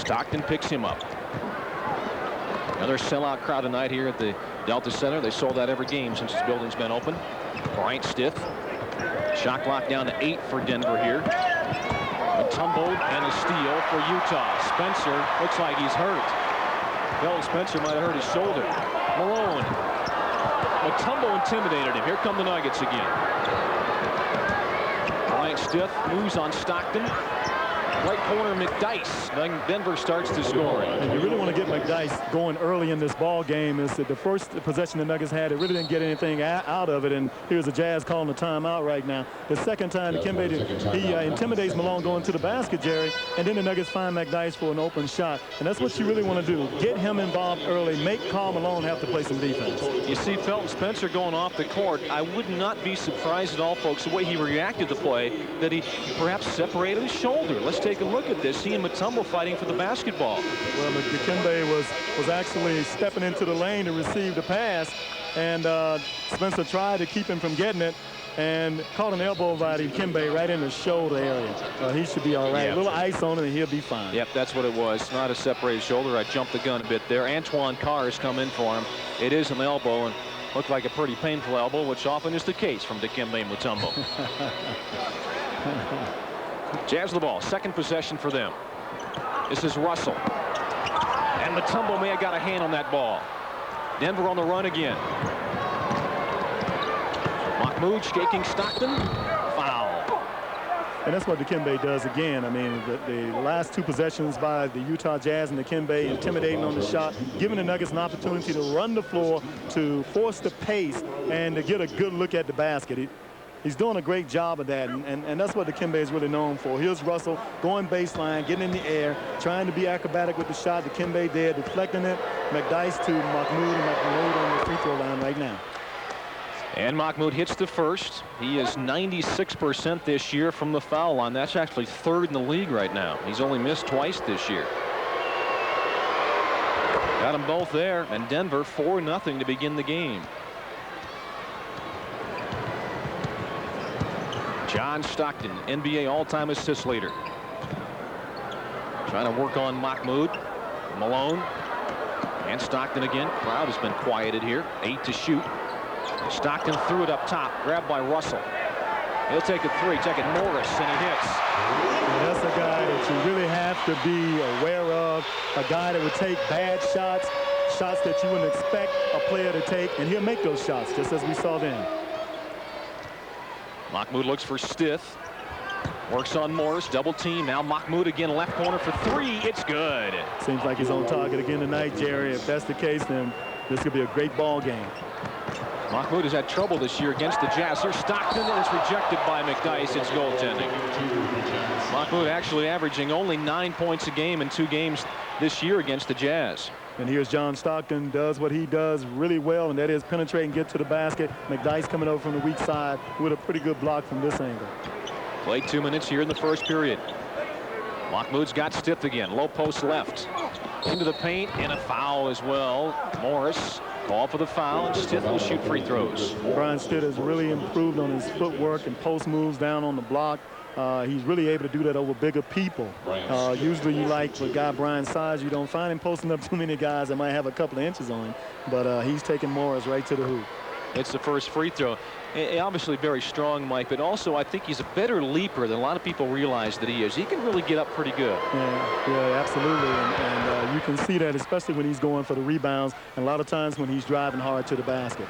Stockton picks him up. Another sellout crowd tonight here at the Delta Center. They sold out every game since this building's been open. Bryant Stith. Shot clock down to 8 for Denver here. Mutombo and a steal for Utah. Spencer looks like he's hurt. Phil Spencer might have hurt his shoulder. Malone. Mutombo intimidated him. Here come the Nuggets again. Bryant Stith moves on Stockton. Right corner, McDyess. Then Denver starts to score. And you really want to get McDyess going early in this ball game. Is that the first possession the Nuggets had, it really didn't get anything out of it. And here's the Jazz calling the timeout right now. The second time, he intimidates Malone going to the basket, Jerry. And then the Nuggets find McDyess for an open shot. And that's what you really want to do. Get him involved early. Make Karl Malone have to play some defense. You see Felton Spencer going off the court. I would not be surprised at all, folks, the way he reacted to the play, that he perhaps separated his shoulder. Let's take a look at this. He and Mutombo fighting for the basketball. Well, Dikembe was actually stepping into the lane to receive the pass, and Spencer tried to keep him from getting it and caught an elbow by Dikembe right in the shoulder area. He should be all right. Yep. A little ice on it and he'll be fine. Yep, that's what it was. Not a separated shoulder. I jumped the gun a bit there. Antoine Carr has come in for him. It is an elbow and looked like a pretty painful elbow, which often is the case from Dikembe Mutombo. Jazz the ball. Second possession for them. This is Russell. And Mutombo may have got a hand on that ball. Denver on the run again. Mahmoud shaking Stockton. Foul. And that's what Dikembe does again. I mean, the last two possessions by the Utah Jazz and Dikembe, intimidating on the shot, giving the Nuggets an opportunity to run the floor, to force the pace, and to get a good look at the basket. He's doing a great job of that, and that's what Dikembe is really known for. Here's Russell going baseline, getting in the air, trying to be acrobatic with the shot. Dikembe there, deflecting it. McDyess to Mahmoud, and Mahmoud on the free throw line right now. And Mahmoud hits the first. He is 96% this year from the foul line. That's actually third in the league right now. He's only missed twice this year. Got them both there, and Denver 4-0 to begin the game. John Stockton, NBA all-time assist leader. Trying to work on Mahmoud. Malone. And Stockton again. Crowd has been quieted here. 8 to shoot. Stockton threw it up top. Grabbed by Russell. He'll take a three. Take it Morris, and he hits. And that's a guy that you really have to be aware of. A guy that would take bad shots. Shots that you wouldn't expect a player to take. And he'll make those shots, just as we saw then. Mahmoud looks for Stith. Works on Morris. Double team. Now Mahmoud again left corner for three. It's good. Seems like he's on target again tonight, Jerry. If that's the case, then this could be a great ball game. Mahmoud has had trouble this year against the Jazz. Here's Stockton, and it's rejected by McDyess. It's goaltending. Mahmoud actually averaging only 9 points a game in 2 games this year against the Jazz. And here's John Stockton, does what he does really well, and that is penetrate and get to the basket. McDyess coming over from the weak side with a pretty good block from this angle. Played 2 minutes here in the first period. Mahmoud's got Stith again. Low post left. Into the paint, and a foul as well. Morris call for the foul, and Stith will shoot free throws. Brian Stith has really improved on his footwork and post moves down on the block. He's really able to do that over bigger people. Usually you like a guy Brian's size, you don't find him posting up too many guys that might have a couple of inches on him. But he's taking Morris right to the hoop. It's the first free throw. Obviously very strong, Mike, but also I think he's a better leaper than a lot of people realize that he is. He can really get up pretty good. Yeah, absolutely. And you can see that, especially when he's going for the rebounds, and a lot of times when he's driving hard to the basket.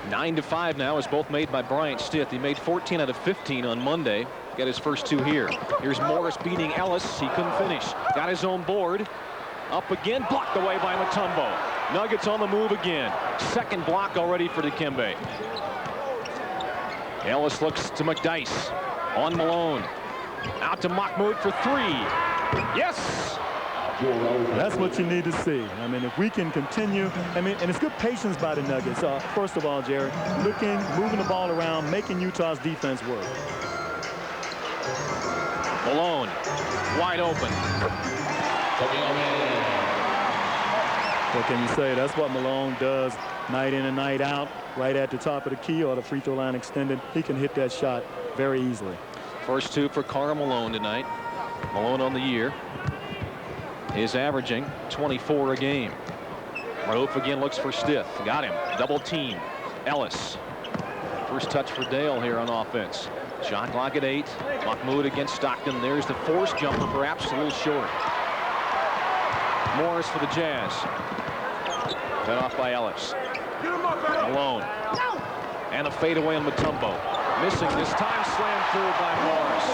9-5 now is both made by Bryant Stith. He made 14 out of 15 on Monday. Got his first 2 here. Here's Morris beating Ellis. He couldn't finish. Got his own board. Up again, blocked away by Mutombo. Nuggets on the move again. Second block already for Dikembe. Ellis looks to McDyess. On Malone. Out to Mahmoud for 3. Yes! That's what you need to see. I mean, if we can continue, and it's good patience by the Nuggets. First of all, Jerry, moving the ball around, making Utah's defense work. Malone, wide open. What can you say? That's what Malone does night in and night out, right at the top of the key or the free throw line extended. He can hit that shot very easily. First 2 for Karl Malone tonight. Malone on the year. is averaging 24 a game. Rauf again looks for Stith. Got him. Double team. Ellis. First touch for Dale here on offense. Shot clock at 8. Mahmoud against Stockton. There's the forced jumper, perhaps a little short. Morris for the Jazz. Fed off by Ellis. Malone. And a fadeaway on Mutombo. Missing this time. Slammed through by Morris.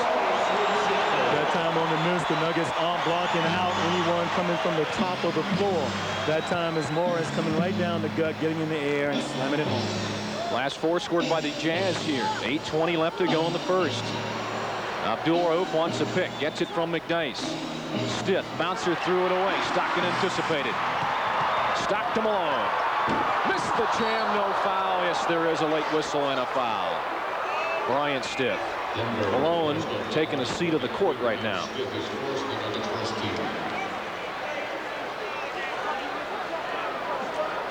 That time on the miss, the Nuggets aren't blocking out anyone coming from the top of the floor. That time is Morris coming right down the gut, getting in the air and slamming it home. Last 4 scored by the Jazz here. 8:20 left to go in the first. Abdul-Rauf wants a pick. Gets it from McDyess. Stith. Bouncer threw it away. Stockton anticipated. Stock to Malone. Missed the jam. No foul. Yes, there is a late whistle and a foul. Bryant Stith. Malone taking a seat of the court right now.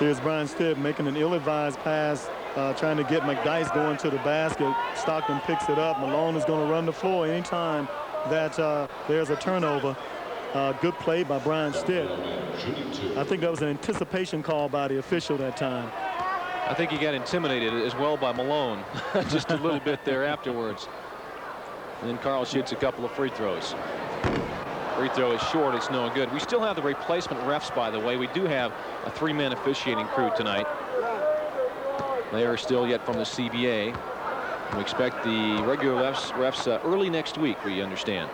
Here's Brian Stith making an ill-advised pass, trying to get McDyess going to the basket. Stockton picks it up. Malone is going to run the floor anytime that there's a turnover. Good play by Brian Stith. I think that was an anticipation call by the official that time. I think he got intimidated as well by Malone just a little bit there afterwards. And then Carl shoots a couple of free throws. Free throw is short. It's no good. We still have the replacement refs, by the way. We do have a 3-man officiating crew tonight. They are still yet from the CBA. We expect the regular refs early next week, we understand.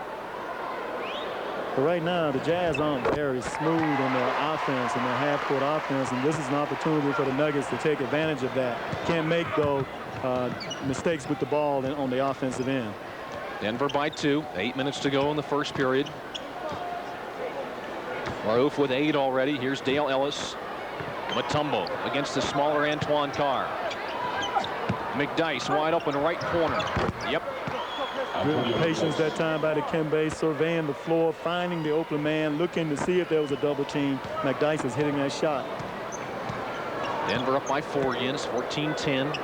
But right now, the Jazz aren't very smooth on their offense and their half-court offense, and this is an opportunity for the Nuggets to take advantage of that. Can't make, though, mistakes with the ball on the offensive end. Denver by 2. 8 minutes to go in the first period. Rauf with 8 already. Here's Dale Ellis. Mutombo against the smaller Antoine Carr. McDyess wide open right corner. Yep. Good patience that time by the Dikembe, surveying the floor, finding the open man, looking to see if there was a double team. McDyess is hitting that shot. Denver up by 4 again. It's 14-10.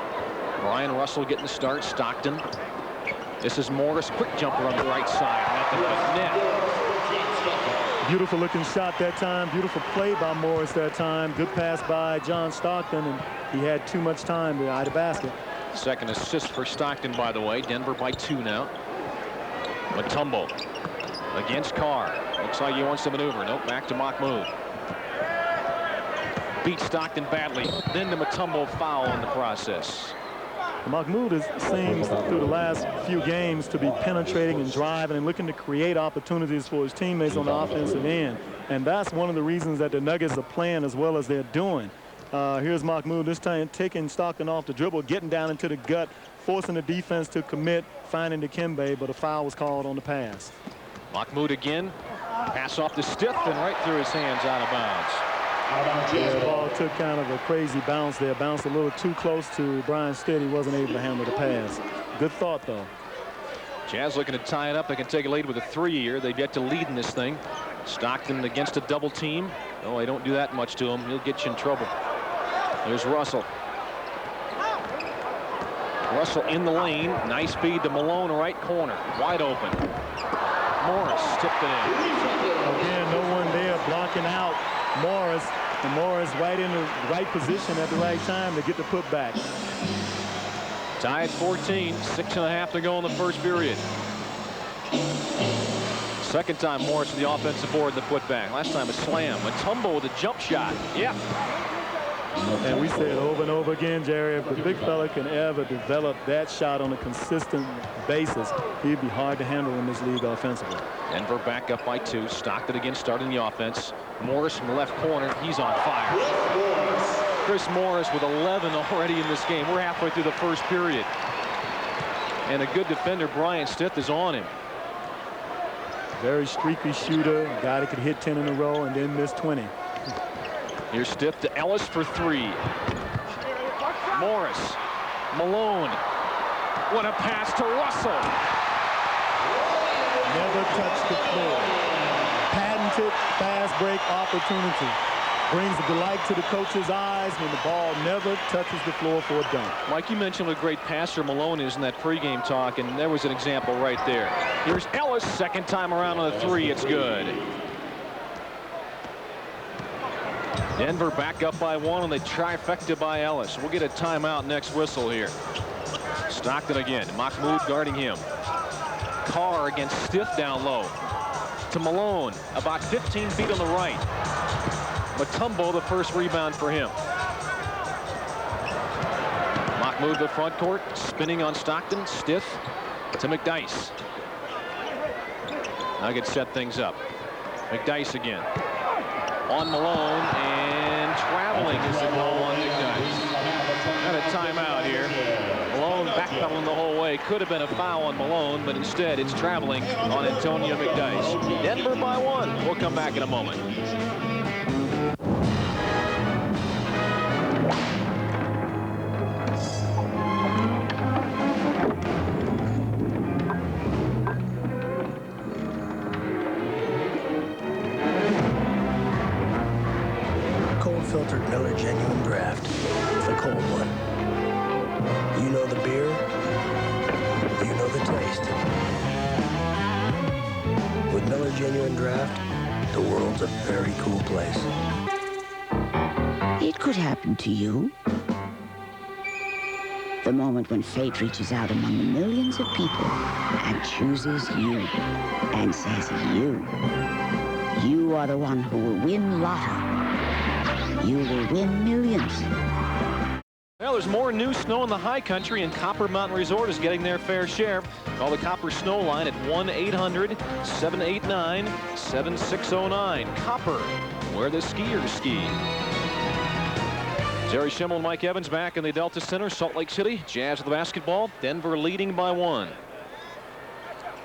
Brian Russell getting the start. Stockton. This is Morris. Quick jumper on the right side. Nothing but net. Beautiful looking shot that time. Beautiful play by Morris that time. Good pass by John Stockton, and he had too much time to eye the basket. Second assist for Stockton, by the way. Denver by 2 now. Mutombo against Carr. Looks like he wants to maneuver. Nope, back to Mahmoud. Beat Stockton badly. Then the Mutombo foul in the process. Mahmoud seems through the last few games to be penetrating and driving and looking to create opportunities for his teammates on the offensive end. And that's one of the reasons that the Nuggets are playing as well as they're doing. Here's Mahmoud this time taking Stockton off the dribble, getting down into the gut, forcing the defense to commit, finding Dikembe, but a foul was called on the pass. Mahmoud again. Pass off to Stith and right through his hands, out of bounds. The ball took kind of a crazy bounce there. Bounced a little too close to Brian Stith. He wasn't able to handle the pass. Good thought, though. Jazz looking to tie it up. They can take a lead with a 3 here. They've yet to lead in this thing. Stockton against a double team. Oh, they don't do that much to him. He'll get you in trouble. There's Russell. Russell in the lane. Nice feed to Malone, right corner. Wide open. Morris tipped it in. Again, no one there blocking out Morris. And Morris right in the right position at the right time to get the putback. Tied 14. 6.5 to go in the first period. Second time Morris with the offensive board and the putback. Last time a slam. Mutombo with a jump shot. Yep. And we said over and over again, Jerry, if the big fella can ever develop that shot on a consistent basis, he'd be hard to handle in this league offensively. Denver back up by 2. Stockton again starting the offense. Morris from the left corner. He's on fire. Chris Morris with 11 already in this game. We're halfway through the first period. And a good defender, Brian Stith, is on him. Very streaky shooter. A guy that could hit 10 in a row and then miss 20. Here's Stith to Ellis for 3. Morris. Malone. What a pass to Russell. Never touched the floor. Patented fast break opportunity. Brings the delight to the coach's eyes when the ball never touches the floor for a dunk. Mike, you mentioned what a great passer Malone is in that pregame talk, and there was an example right there. Here's Ellis, second time around on the 3. It's good. Denver back up by 1, and they trifecta by Ellis. We'll get a timeout next whistle here. Stockton again. Mahmoud guarding him. Carr against Stiff down low. To Malone. About 15 feet on the right. Mutombo, the first rebound for him. Mahmoud to front court. Spinning on Stockton. Stiff to McDyess. Nuggets set things up. McDyess again. On Malone, and traveling is the call on McDyess. Got a timeout here. Malone backpedaling the whole way. Could have been a foul on Malone, but instead it's traveling on Antonio McDyess. Denver by 1. We'll come back in a moment. Filtered Miller Genuine Draft, the cold one. You know the beer, you know the taste. With Miller Genuine Draft, the world's a very cool place. It could happen to you. The moment when fate reaches out among the millions of people and chooses you and says you are the one who will win Lotto. You will win millions. Well, there's more new snow in the high country, and Copper Mountain Resort is getting their fair share. Call the Copper Snow Line at 1-800-789-7609. Copper, where the skiers ski. Jerry Schimmel and Mike Evans back in the Delta Center, Salt Lake City. Jazz with the basketball. Denver leading by 1.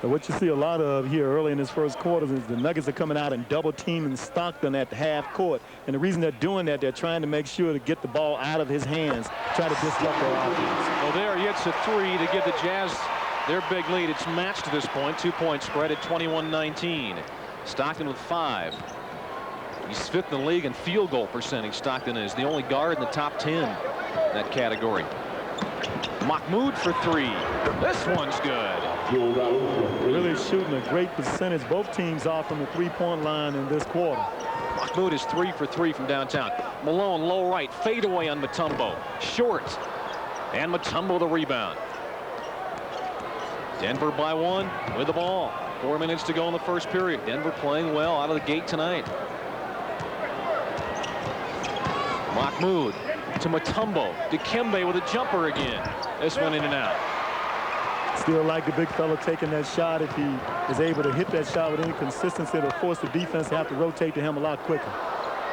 But what you see a lot of here early in this first quarter is the Nuggets are coming out and double teaming Stockton at the half court. And the reason they're doing that, they're trying to make sure to get the ball out of his hands, try to disrupt their offense. Well, there he hits a 3 to give the Jazz their big lead. It's matched to this point. 2-point spread at 21-19. Stockton with 5. He's 5th in the league in field goal percentage. Stockton is the only guard in the top 10 in that category. Mahmoud for 3. This one's good. Really shooting a great percentage. Both teams off from the three-point line in this quarter. Mahmoud is 3 for 3 from downtown. Malone low right, fadeaway on Mutombo. Short, and Mutombo the rebound. Denver by 1 with the ball. 4 minutes to go in the first period. Denver playing well out of the gate tonight. Mahmoud to Mutombo. Dikembe with a jumper again. This one in and out. Still like the big fella taking that shot. If he is able to hit that shot with any consistency, it'll force the defense to have to rotate to him a lot quicker.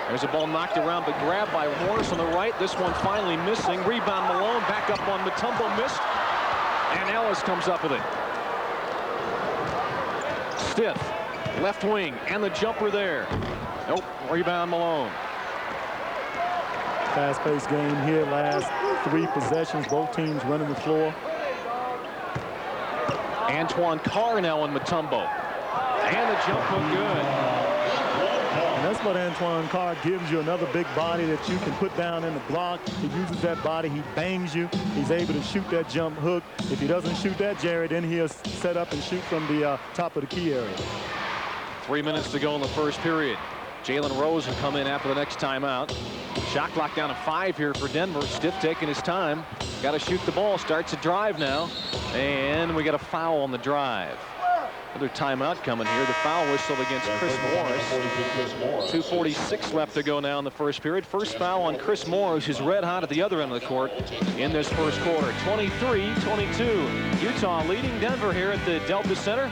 There's a ball knocked around, but grabbed by Morris on the right. This one finally missing. Rebound Malone, back up on Mutombo, missed. And Ellis comes up with it. Stiff, left wing, and the jumper there. Nope, rebound Malone. Fast-paced game here. Last 3 possessions, both teams running the floor. Antoine Carr now on Mutombo. And the jump hook good. And that's what Antoine Carr gives you, another big body that you can put down in the block. He uses that body. He bangs you. He's able to shoot that jump hook. If he doesn't shoot that, Jerry, then he'll set up and shoot from the top of the key area. 3 minutes to go in the first period. Jalen Rose will come in after the next timeout. Shot clock down to 5 here for Denver. Stiff taking his time. Got to shoot the ball. Starts a drive now. And we got a foul on the drive. Another timeout coming here. The foul whistle against Chris Morris. 2:46 left to go now in the first period. First foul on Chris Morris, who's red hot at the other end of the court in this first quarter. 23-22. Utah leading Denver here at the Delta Center.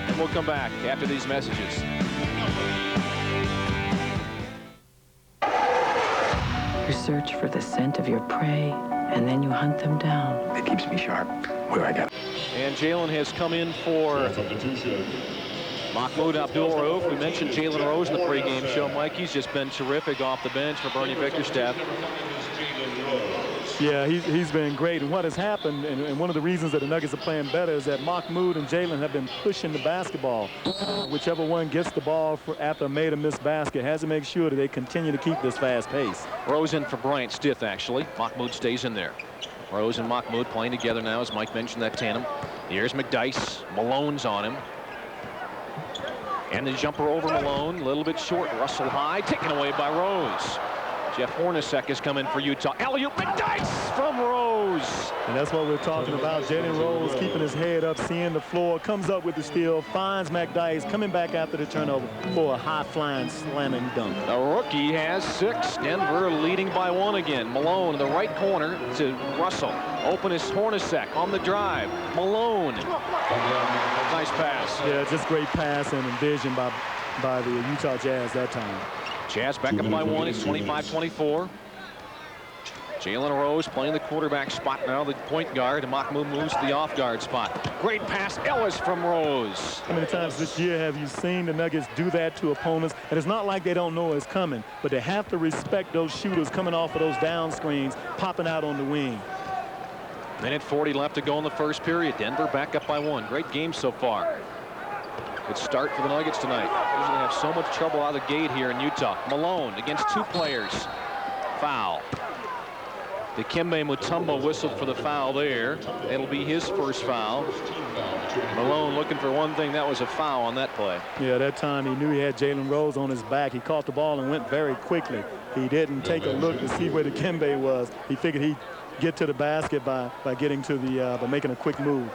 And we'll come back after these messages. You search for the scent of your prey, and then you hunt them down. It keeps me sharp where I got. And Jalen has come in for Mahmoud Abdul-Rauf. We mentioned Jalen Rose in the pregame show. Mike, he's just been terrific off the bench for Bernie Bickerstaff. Yeah, he's been great. And what has happened, and one of the reasons that the Nuggets are playing better, is that Mahmoud and Jalen have been pushing the basketball. Whichever one gets the ball after a made or missed basket has to make sure that they continue to keep this fast pace. Rose in for Bryant Stith, actually. Mahmoud stays in there. Rose and Mahmoud playing together now, as Mike mentioned, that tandem. Here's McDyess. Malone's on him. And the jumper over Malone, a little bit short. Russell high, taken away by Rose. Jeff Hornacek is coming for Utah. Alley-oop, McDyess from Rose. And that's what we're talking about. Jalen Rose keeping his head up, seeing the floor, comes up with the steal, finds McDyess, coming back after the turnover for a high-flying slamming dunk. The rookie has 6. Denver leading by 1 again. Malone in the right corner to Russell. Open is Hornacek on the drive. Malone. Nice pass. Yeah, just great pass and vision by the Utah Jazz that time. Jazz back up by 1. It's 25-24. Jalen Rose playing the quarterback spot now, the point guard, and Mahmoud moves to the off-guard spot. Great pass, Ellis from Rose. How many times this year have you seen the Nuggets do that to opponents? And it's not like they don't know it's coming, but they have to respect those shooters coming off of those down screens, popping out on the wing. Minute 40 left to go in the first period. Denver back up by 1. Great game so far. Good start for the Nuggets tonight. Usually have so much trouble out of the gate here in Utah. Malone against 2 players. Foul. Dikembe Mutombo whistled for the foul there. It'll be his first foul. Malone looking for one thing. That was a foul on that play. Yeah, that time he knew he had Jalen Rose on his back. He caught the ball and went very quickly. He didn't take a look to see where Dikembe was. He figured he'd get to the basket by getting to the by making a quick move.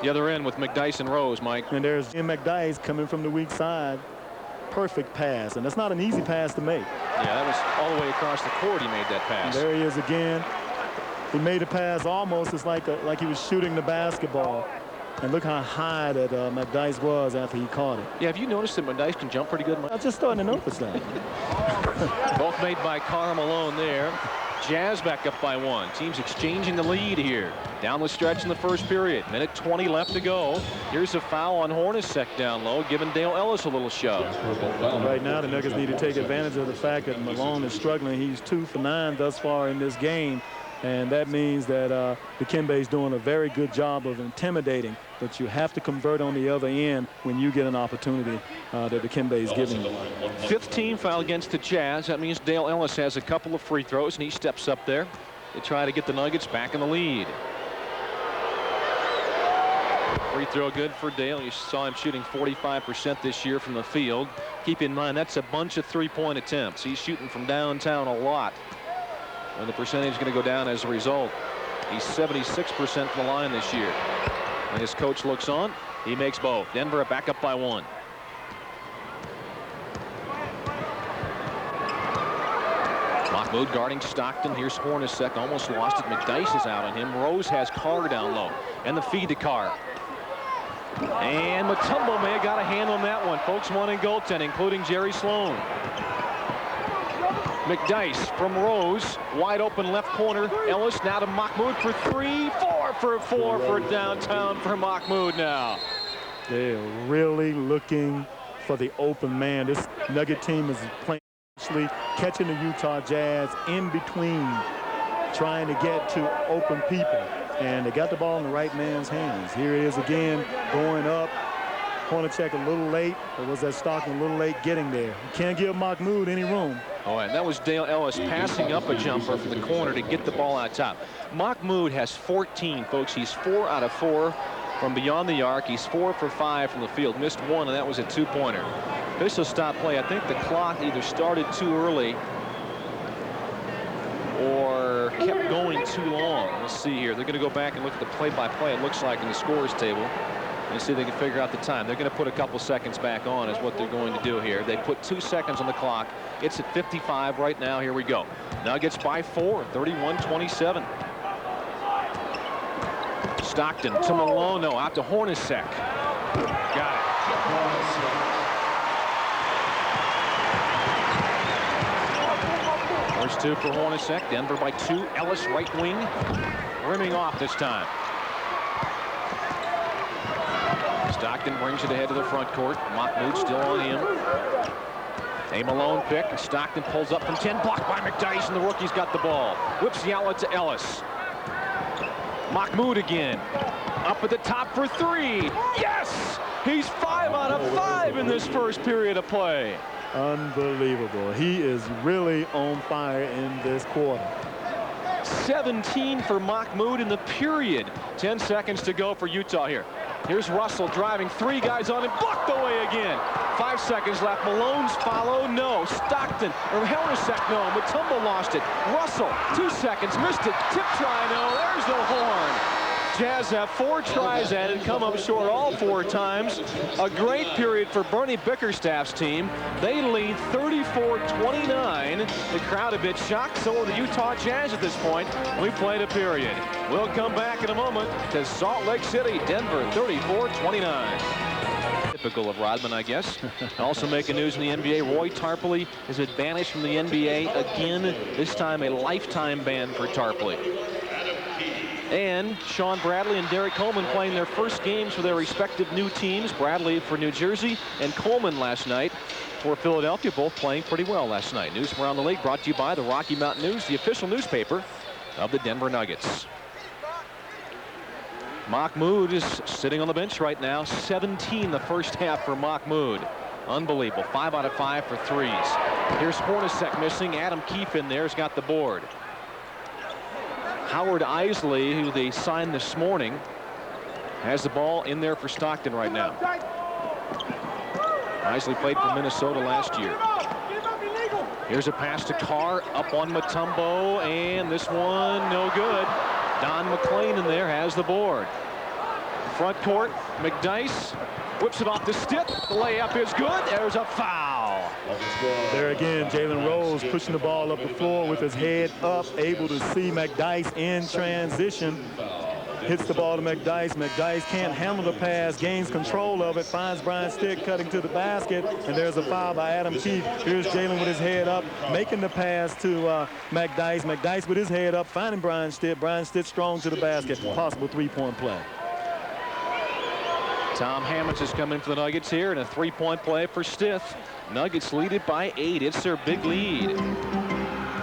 The other end with McDyess and Rose, Mike. And there's McDyess coming from the weak side. Perfect pass, and that's not an easy pass to make. Yeah, that was all the way across the court. He made that pass. And there he is again. He made a pass almost. It's like he was shooting the basketball. And look how high that McDyess was after he caught it. Yeah, have you noticed that McDyess can jump pretty good, Mike? I'm just starting to notice that. Both made by Karl Malone there. Jazz back up by 1. Teams exchanging the lead here. Down the stretch in the first period. Minute 20 left to go. Here's a foul on Hornacek down low, giving Dale Ellis a little shove. Right now, the Nuggets need to take advantage of the fact that Malone is struggling. He's 2 for 9 thus far in this game. And that means that Dikembe is doing a very good job of intimidating. But you have to convert on the other end when you get an opportunity that Dikembe is giving you. 15 foul against the Jazz. That means Dale Ellis has a couple of free throws, and he steps up there to try to get the Nuggets back in the lead. Free throw good for Dale. You saw him shooting 45% this year from the field. Keep in mind, that's a bunch of three-point attempts. He's shooting from downtown a lot. And the percentage is going to go down as a result. He's 76% from the line this year. And his coach looks on. He makes both. Denver back up by 1. Mahmoud guarding Stockton. Here's Hornacek. Almost lost it. McDyess is out on him. Rose has Carr down low. And the feed to Carr. And Mutombo may have got a hand on that one. Folks wanting goaltending, including Jerry Sloan. McDyess from Rose, wide open left corner. Ellis now to Mahmoud for 3, 4 for 4 for downtown for Mahmoud now. They're really looking for the open man. This Nugget team is playing, catching the Utah Jazz in between, trying to get to open people. And they got the ball in the right man's hands. Here it is again, going up. Hornacek a little late, or was that Stockton a little late getting there? You can't give Mahmoud any room. Oh, and that was Dale Ellis passing up a jumper from the corner to get the ball out top. Mahmoud has 14, folks. He's 4 out of 4 from beyond the arc. He's 4 for 5 from the field. Missed 1, and that was a 2-pointer. Official stop play. I think the clock either started too early or kept going too long. Let's see here. They're going to go back and look at the play-by-play, it looks like, in the scores table, and see if they can figure out the time. They're going to put a couple seconds back on is what they're going to do here. They put 2 seconds on the clock. It's at 55 right now. Here we go. Nuggets by 4, 31-27. Stockton to Malone. No, out to Hornacek. Got it. First 2 for Hornacek. Denver by 2. Ellis right wing. Rimming off this time. Stockton brings it ahead to the front court. Mahmoud still on him. A Malone pick. Stockton pulls up from 10. Blocked by McDyess, and the rookie's got the ball. Whips the outlet to Ellis. Mahmoud again. Up at the top for 3. Yes! He's 5 out of 5 in this first period of play. Unbelievable. He is really on fire in this quarter. 17 for Mahmoud in the period. 10 seconds to go for Utah here. Here's Russell driving. 3 guys on him. Blocked away again. 5 seconds left. Malone's follow, no. Stockton, or Hornacek, no. Mutombo lost it. Russell, 2 seconds, missed it. Tip try, no. There's the horn. Jazz have 4 tries at it, come up short all 4 times. A great period for Bernie Bickerstaff's team. They lead 34-29. The crowd a bit shocked, so are the Utah Jazz at this point. We played a period. We'll come back in a moment to Salt Lake City, Denver, 34-29. Typical of Rodman, I guess. Also making news in the NBA, Roy Tarpley is banished from the NBA again, this time a lifetime ban for Tarpley. And Sean Bradley and Derek Coleman playing their first games for their respective new teams. Bradley for New Jersey and Coleman last night for Philadelphia, both playing pretty well last night. News from around the league brought to you by the Rocky Mountain News, the official newspaper of the Denver Nuggets. Mahmoud is sitting on the bench right now. 17 the first half for Mahmoud. Unbelievable. 5 out of 5 for threes. Here's Hornacek missing. Adam Keefe in there has got the board. Howard Isley, who they signed this morning, has the ball in there for Stockton right now. Isley played for Minnesota last year. Here's a pass to Carr, up on Mutombo, and this one no good. Don McLean in there has the board. Front court, McDyess whips it off the stick. The layup is good. There's a foul. There again, Jalen Rose pushing the ball up the floor with his head up, able to see McDyess in transition. Hits the ball to McDyess. McDyess can't handle the pass, gains control of it, finds Brian Stick cutting to the basket, and there's a foul by Adam Keefe. Here's Jalen with his head up, making the pass to McDyess. McDyess with his head up, finding Brian Stick. Brian Stick strong to the basket. Possible three-point play. Tom Hammonds is coming for the Nuggets here, and a three-point play for Stith. Nuggets lead it by 8. It's their big lead.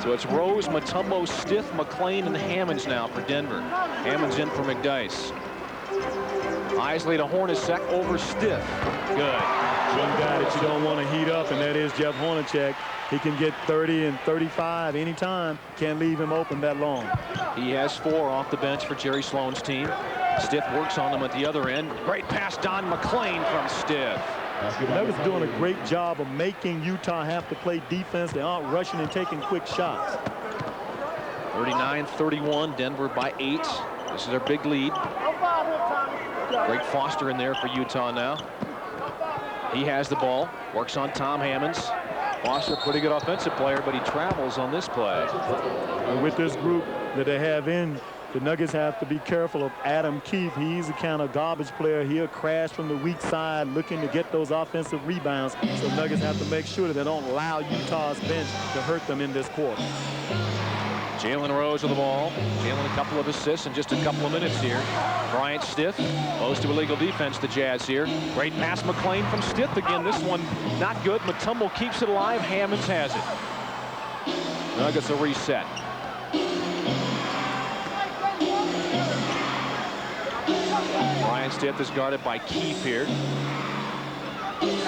So it's Rose, Mutombo, Stith, McLean, and Hammonds now for Denver. Hammonds in for McDyess. Isley to Hornacek over Stith. Good. One guy that you don't want to heat up, and that is Jeff Hornacek. He can get 30 and 35 anytime. Can't leave him open that long. He has 4 off the bench for Jerry Sloan's team. Stith works on them at the other end. Great pass, Don McLean from Stith. The Nuggets doing a great job of making Utah have to play defense. They aren't rushing and taking quick shots. 39-31, Denver by 8. This is their big lead. Greg Foster in there for Utah now. He has the ball, works on Tom Hammonds. Foster, pretty good offensive player, but he travels on this play. And with this group that they have in, the Nuggets have to be careful of Adam Keefe. He's a kind of garbage player. He'll crash from the weak side looking to get those offensive rebounds. So Nuggets have to make sure that they don't allow Utah's bench to hurt them in this quarter. Jalen Rose with the ball. Jalen a couple of assists in just a couple of minutes here. Bryant Stith goes to illegal defense, the Jazz here. Great pass, McLean from Stith again. This one not good. Mutombo keeps it alive. Hammonds has it. Nuggets a reset. Bryant Stith is guarded by Keefe here.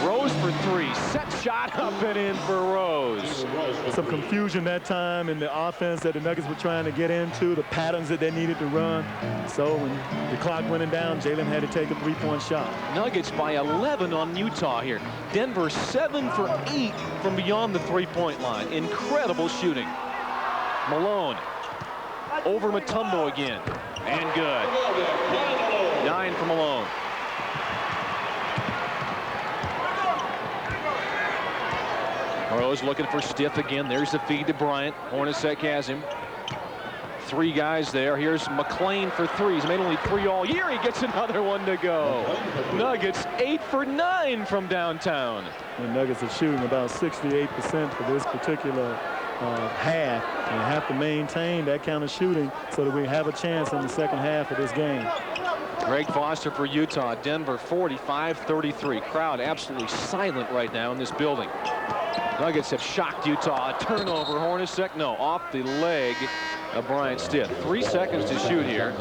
Rose for 3. Set shot up and in for Rose. Some confusion that time in the offense that the Nuggets were trying to get into, the patterns that they needed to run. So when the clock running down, Jalen had to take a three-point shot. Nuggets by 11 on Utah here. Denver 7 for 8 from beyond the three-point line. Incredible shooting. Malone over Mutombo again. And good. 9 for Malone. Rose looking for Stith again. There's the feed to Bryant. Hornacek has him. 3 guys there. Here's McLean for 3. He's made only 3 all year. He gets another one to go. Nuggets 8 for 9 from downtown. The Nuggets are shooting about 68% for this particular half, and have to maintain that kind of shooting so that we have a chance in the second half of this game. Greg Foster for Utah. Denver 45-33. Crowd absolutely silent right now in this building. Nuggets have shocked Utah. A turnover. Hornacek, no, off the leg of Bryant Stith. 3 seconds to shoot here.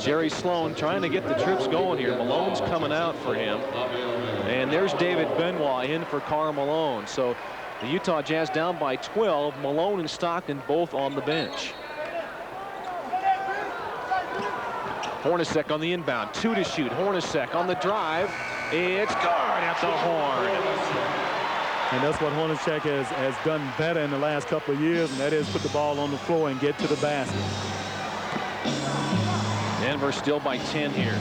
Jerry Sloan trying to get the trips going here. Malone's coming out for him. And there's David Benoit in for Karl Malone. So the Utah Jazz down by 12. Malone and Stockton both on the bench. Hornacek on the inbound. 2 to shoot. Hornacek on the drive. It's good at the horn. And that's what Hornacek has done better in the last couple of years, and that is put the ball on the floor and get to the basket. Denver still by 10 here.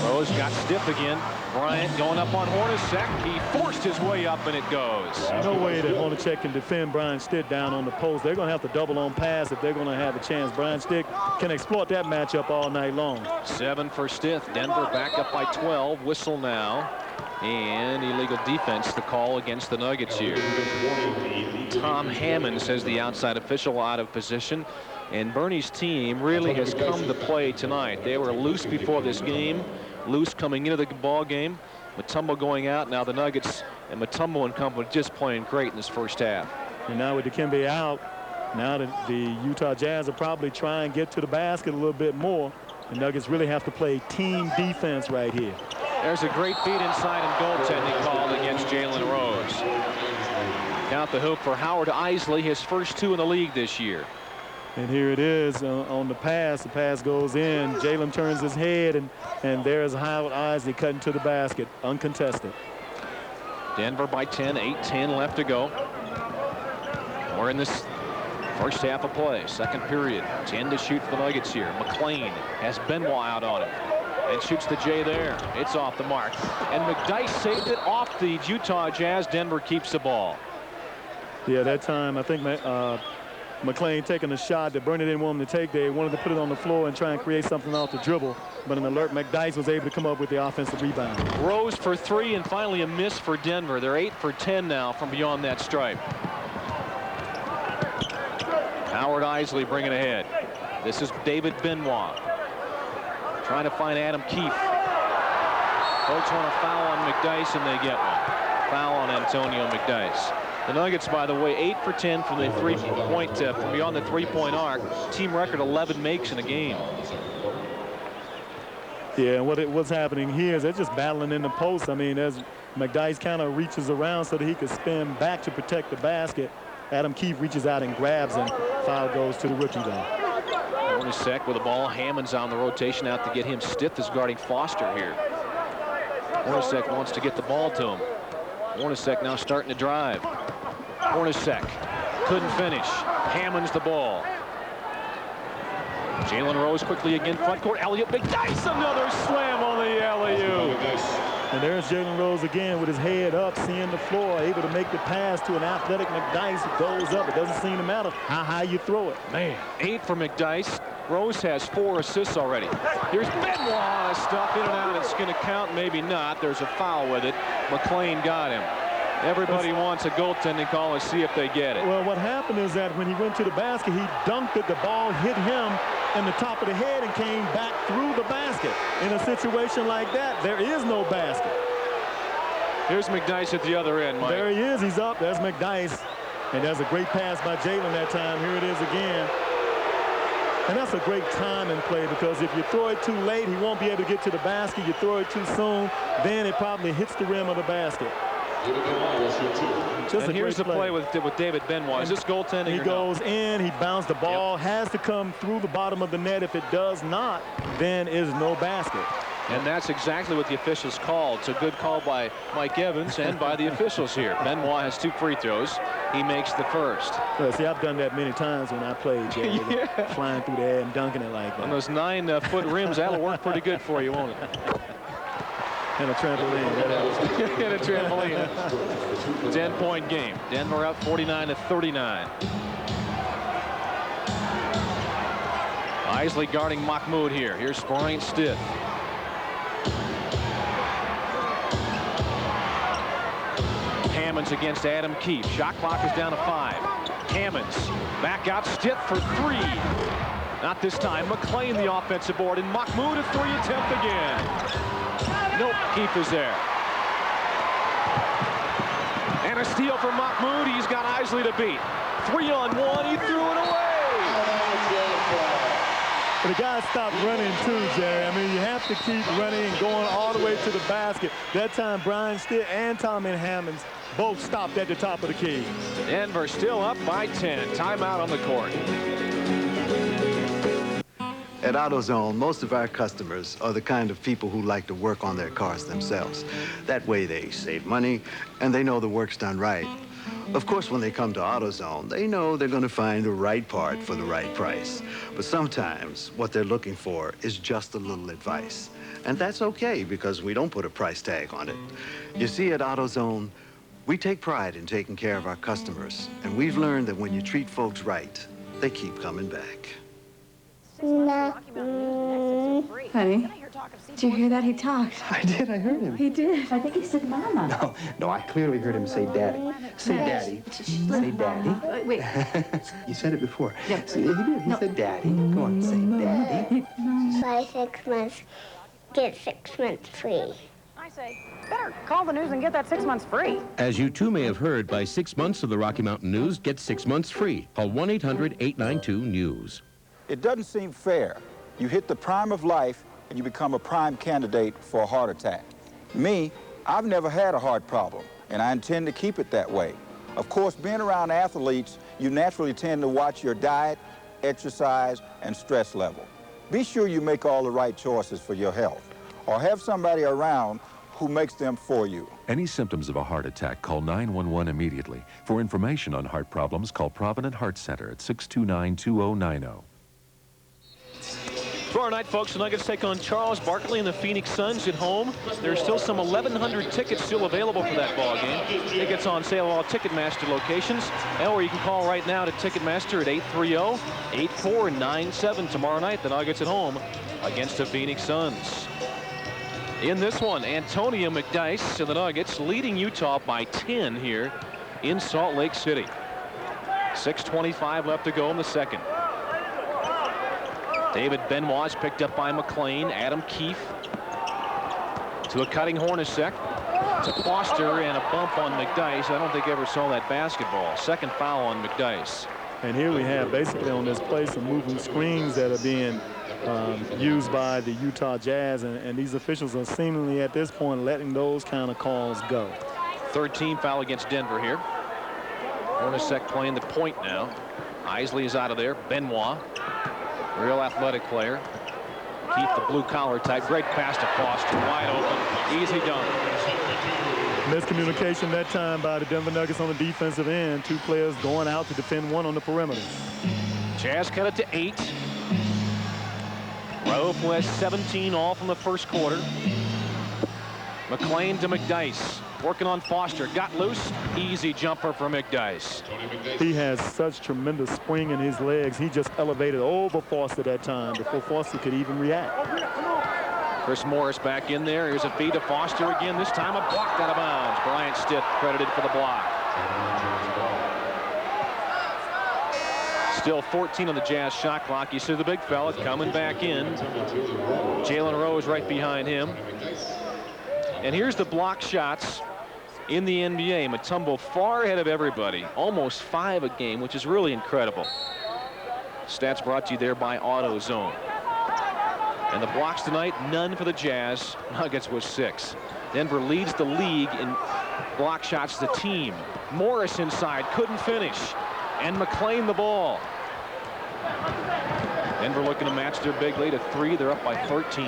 Rose got stiff again. Bryant going up on Hornacek. He forced his way up, and it goes. No way that Hornacek can defend Brian Stitt down on the post. They're going to have to double on pass if they're going to have a chance. Brian Stitt can exploit that matchup all night long. 7 for Stitt. Denver back up by 12. Whistle now. And illegal defense, the call against the Nuggets here. Tom Hammond says the outside official out of position. And Bernie's team really has come to play tonight. They were loose before this game, loose coming into the ball game. Mutombo going out. Now the Nuggets and Mutombo and company just playing great in this first half. And now with Dikembe out, now the Utah Jazz will probably try and get to the basket a little bit more. The Nuggets really have to play team defense right here. There's a great feed inside and goaltending called against Jalen Rose. Count the hoop for Howard Isley, his first 2 in the league this year. And here it is on the pass. The pass goes in. Jalen turns his head, and there's Howard Isley cutting to the basket, uncontested. Denver by 10, 8-10 left to go. We're in this first half of play, second period. 10 to shoot for the Nuggets here. McClain has Benoit out on him and shoots the J there. It's off the mark. And McDyess saved it off the Utah Jazz. Denver keeps the ball. Yeah, that time I think McClain taking a shot that Bernie didn't want him to take. They wanted to put it on the floor and try and create something off the dribble. But an alert McDyess was able to come up with the offensive rebound. Rose for 3 and finally a miss for Denver. They're 8 for 10 now from beyond that stripe. Howard Isley bringing ahead. This is David Benoit. Trying to find Adam Keefe. Folks want a foul on McDyess, and they get one. Foul on Antonio McDyess. The Nuggets, by the way, 8 for 10 from the three-point, from beyond the three-point arc. Team record 11 makes in a game. Yeah, and what's happening here is they're just battling in the post. I mean, as McDyess kind of reaches around so that he could spin back to protect the basket. Adam Keefe reaches out and grabs, and foul goes to the rookie guy. Hornacek with the ball. Hammond's on the rotation out to get him. Stiff is guarding Foster here. Hornacek wants to get the ball to him. Hornacek now starting to drive. Hornacek couldn't finish. Hammond's the ball. Jalen Rose quickly again front court. Elliott McDyess, another slam on the alley-oop. And there's Jalen Rose again with his head up, seeing the floor, able to make the pass to an athletic McDyess who goes up. It doesn't seem to matter how high you throw it. Man, 8 for McDyess. Rose has 4 assists already. Here's Benoit, stuff in and out. It's going to count, maybe not. There's a foul with it. McClain got him. Everybody wants a goaltending call and see if they get it. Well, what happened is that when he went to the basket, he dunked it. The ball hit him in the top of the head and came back through the basket. In a situation like that, there is no basket. Here's McDyess at the other end, Mike. There he is. He's up. There's McDyess. And there's a great pass by Jalen that time. Here it is again. And that's a great time and play, because if you throw it too late, he won't be able to get to the basket. You throw it too soon, then it probably hits the rim of the basket. And here's the play with David Benoit. Is this goaltending? He goes in, he bounced the ball, has to come through the bottom of the net. If it does not, then is no basket. And that's exactly what the officials called. It's a good call by Mike Evans and by the officials here. Benoit has 2 free throws. He makes the first. Well, see, I've done that many times when I played, Jerry. Yeah. Flying through the air and dunking it like that. On those 9-foot rims, that'll work pretty good for you, won't it? And a trampoline. And a trampoline. 10-point game. Denver up 49-39. Isley guarding Mahmoud here. Here's Bryant Stiff. Hammonds against Adam Keefe. Shot clock is down to 5. Hammonds back out. Stiff for 3. Not this time. McClain the offensive board, and Mahmoud a 3 attempt again. Nope, Keefe is there. And a steal from Mahmoud. He's got Isley to beat. 3-on-1. He threw it away. But the guys stopped running too, Jerry. I mean, you have to keep running and going all the way to the basket. That time, Brian Stitt and Tommy Hammonds both stopped at the top of the key. Denver still up by 10. Timeout on the court. At AutoZone, most of our customers are the kind of people who like to work on their cars themselves. That way they save money and they know the work's done right. Of course, when they come to AutoZone, they know they're going to find the right part for the right price. But sometimes what they're looking for is just a little advice. And that's okay because we don't put a price tag on it. You see, at AutoZone, we take pride in taking care of our customers. And we've learned that when you treat folks right, they keep coming back. Honey, did you hear that? He talked. I did. I heard him. He did. I think he said mama. No, I clearly heard him say daddy. Say daddy. Say daddy. Wait. You said it before. Yeah. See, he did. He said daddy. Go on, say daddy. Buy 6 months, get 6 months free. I say, better call the news and get that 6 months free. As you too may have heard, buy 6 months of the Rocky Mountain News, get 6 months free. Call 1-800-892-NEWS. It doesn't seem fair. You hit the prime of life and you become a prime candidate for a heart attack. Me, I've never had a heart problem, and I intend to keep it that way. Of course, being around athletes, you naturally tend to watch your diet, exercise, and stress level. Be sure you make all the right choices for your health, or have somebody around who makes them for you. Any symptoms of a heart attack, call 911 immediately. For information on heart problems, call Provident Heart Center at 629-2090. Tomorrow night, folks, the Nuggets take on Charles Barkley and the Phoenix Suns at home. There's still some 1,100 tickets still available for that ball game. Tickets on sale at all Ticketmaster locations, or you can call right now to Ticketmaster at 830-8497. Tomorrow night, the Nuggets at home against the Phoenix Suns. In this one, Antonio McDyess and the Nuggets leading Utah by 10 here in Salt Lake City. 6:25 left to go in the second. David Benoit is picked up by McLean. Adam Keefe to a cutting Hornacek to Foster, and a bump on McDyess. I don't think I ever saw that basketball. Second foul on McDyess. And here we have basically on this play some moving screens that are being used by the Utah Jazz, and these officials are seemingly at this point letting those kind of calls go. Third team foul against Denver here. Hornacek playing the point now. Isley is out of there. Benoit, real athletic player. Keith, the blue collar type. Great pass to Foster, wide open, easy dunk. Miscommunication that time by the Denver Nuggets on the defensive end. Two players going out to defend one on the perimeter. Jazz cut it to 8. Rauf has 17 all from the first quarter. McLean to McDyess. Working on Foster. Got loose. Easy jumper for McDyess. He has such tremendous spring in his legs. He just elevated over Foster that time before Foster could even react. Chris Morris back in there. Here's a feed to Foster again. This time a blocked out of bounds. Bryant Stitt credited for the block. Still 14 on the Jazz shot clock. You see the big fella coming back in. Jalen Rose right behind him. And here's the block shots in the NBA. Mutombo far ahead of everybody. Almost 5 a game, which is really incredible. Stats brought to you there by AutoZone. And the blocks tonight, none for the Jazz. Nuggets was 6. Denver leads the league in block shots as a team. Morris inside, couldn't finish. And McLean the ball. Denver looking to match their big lead at 3. They're up by 13.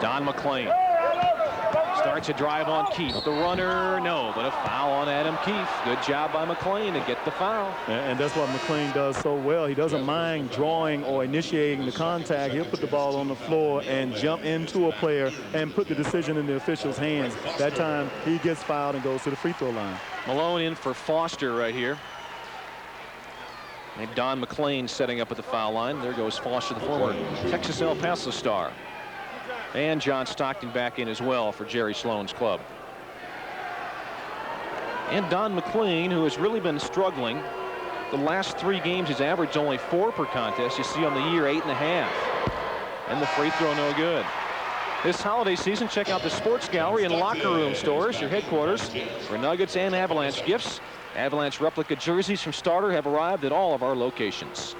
Don McLean starts a drive on Keefe. The runner, no, but a foul on Adam Keefe. Good job by McLean to get the foul. And that's what McLean does so well. He doesn't mind drawing or initiating the contact. He'll put the ball on the floor and jump into a player and put the decision in the official's hands. That time he gets fouled and goes to the free throw line. Malone in for Foster right here. And Don McLean setting up at the foul line. There goes Foster, the former Texas El Paso star. And John Stockton back in as well for Jerry Sloan's club. And Don McLean, who has really been struggling. The last 3 games, he's averaged only 4 per contest. You see on the year 8.5. And the free throw no good. This holiday season, check out the Sports Gallery and Locker Room stores, your headquarters for Nuggets and Avalanche gifts. Avalanche replica jerseys from Starter have arrived at all of our locations.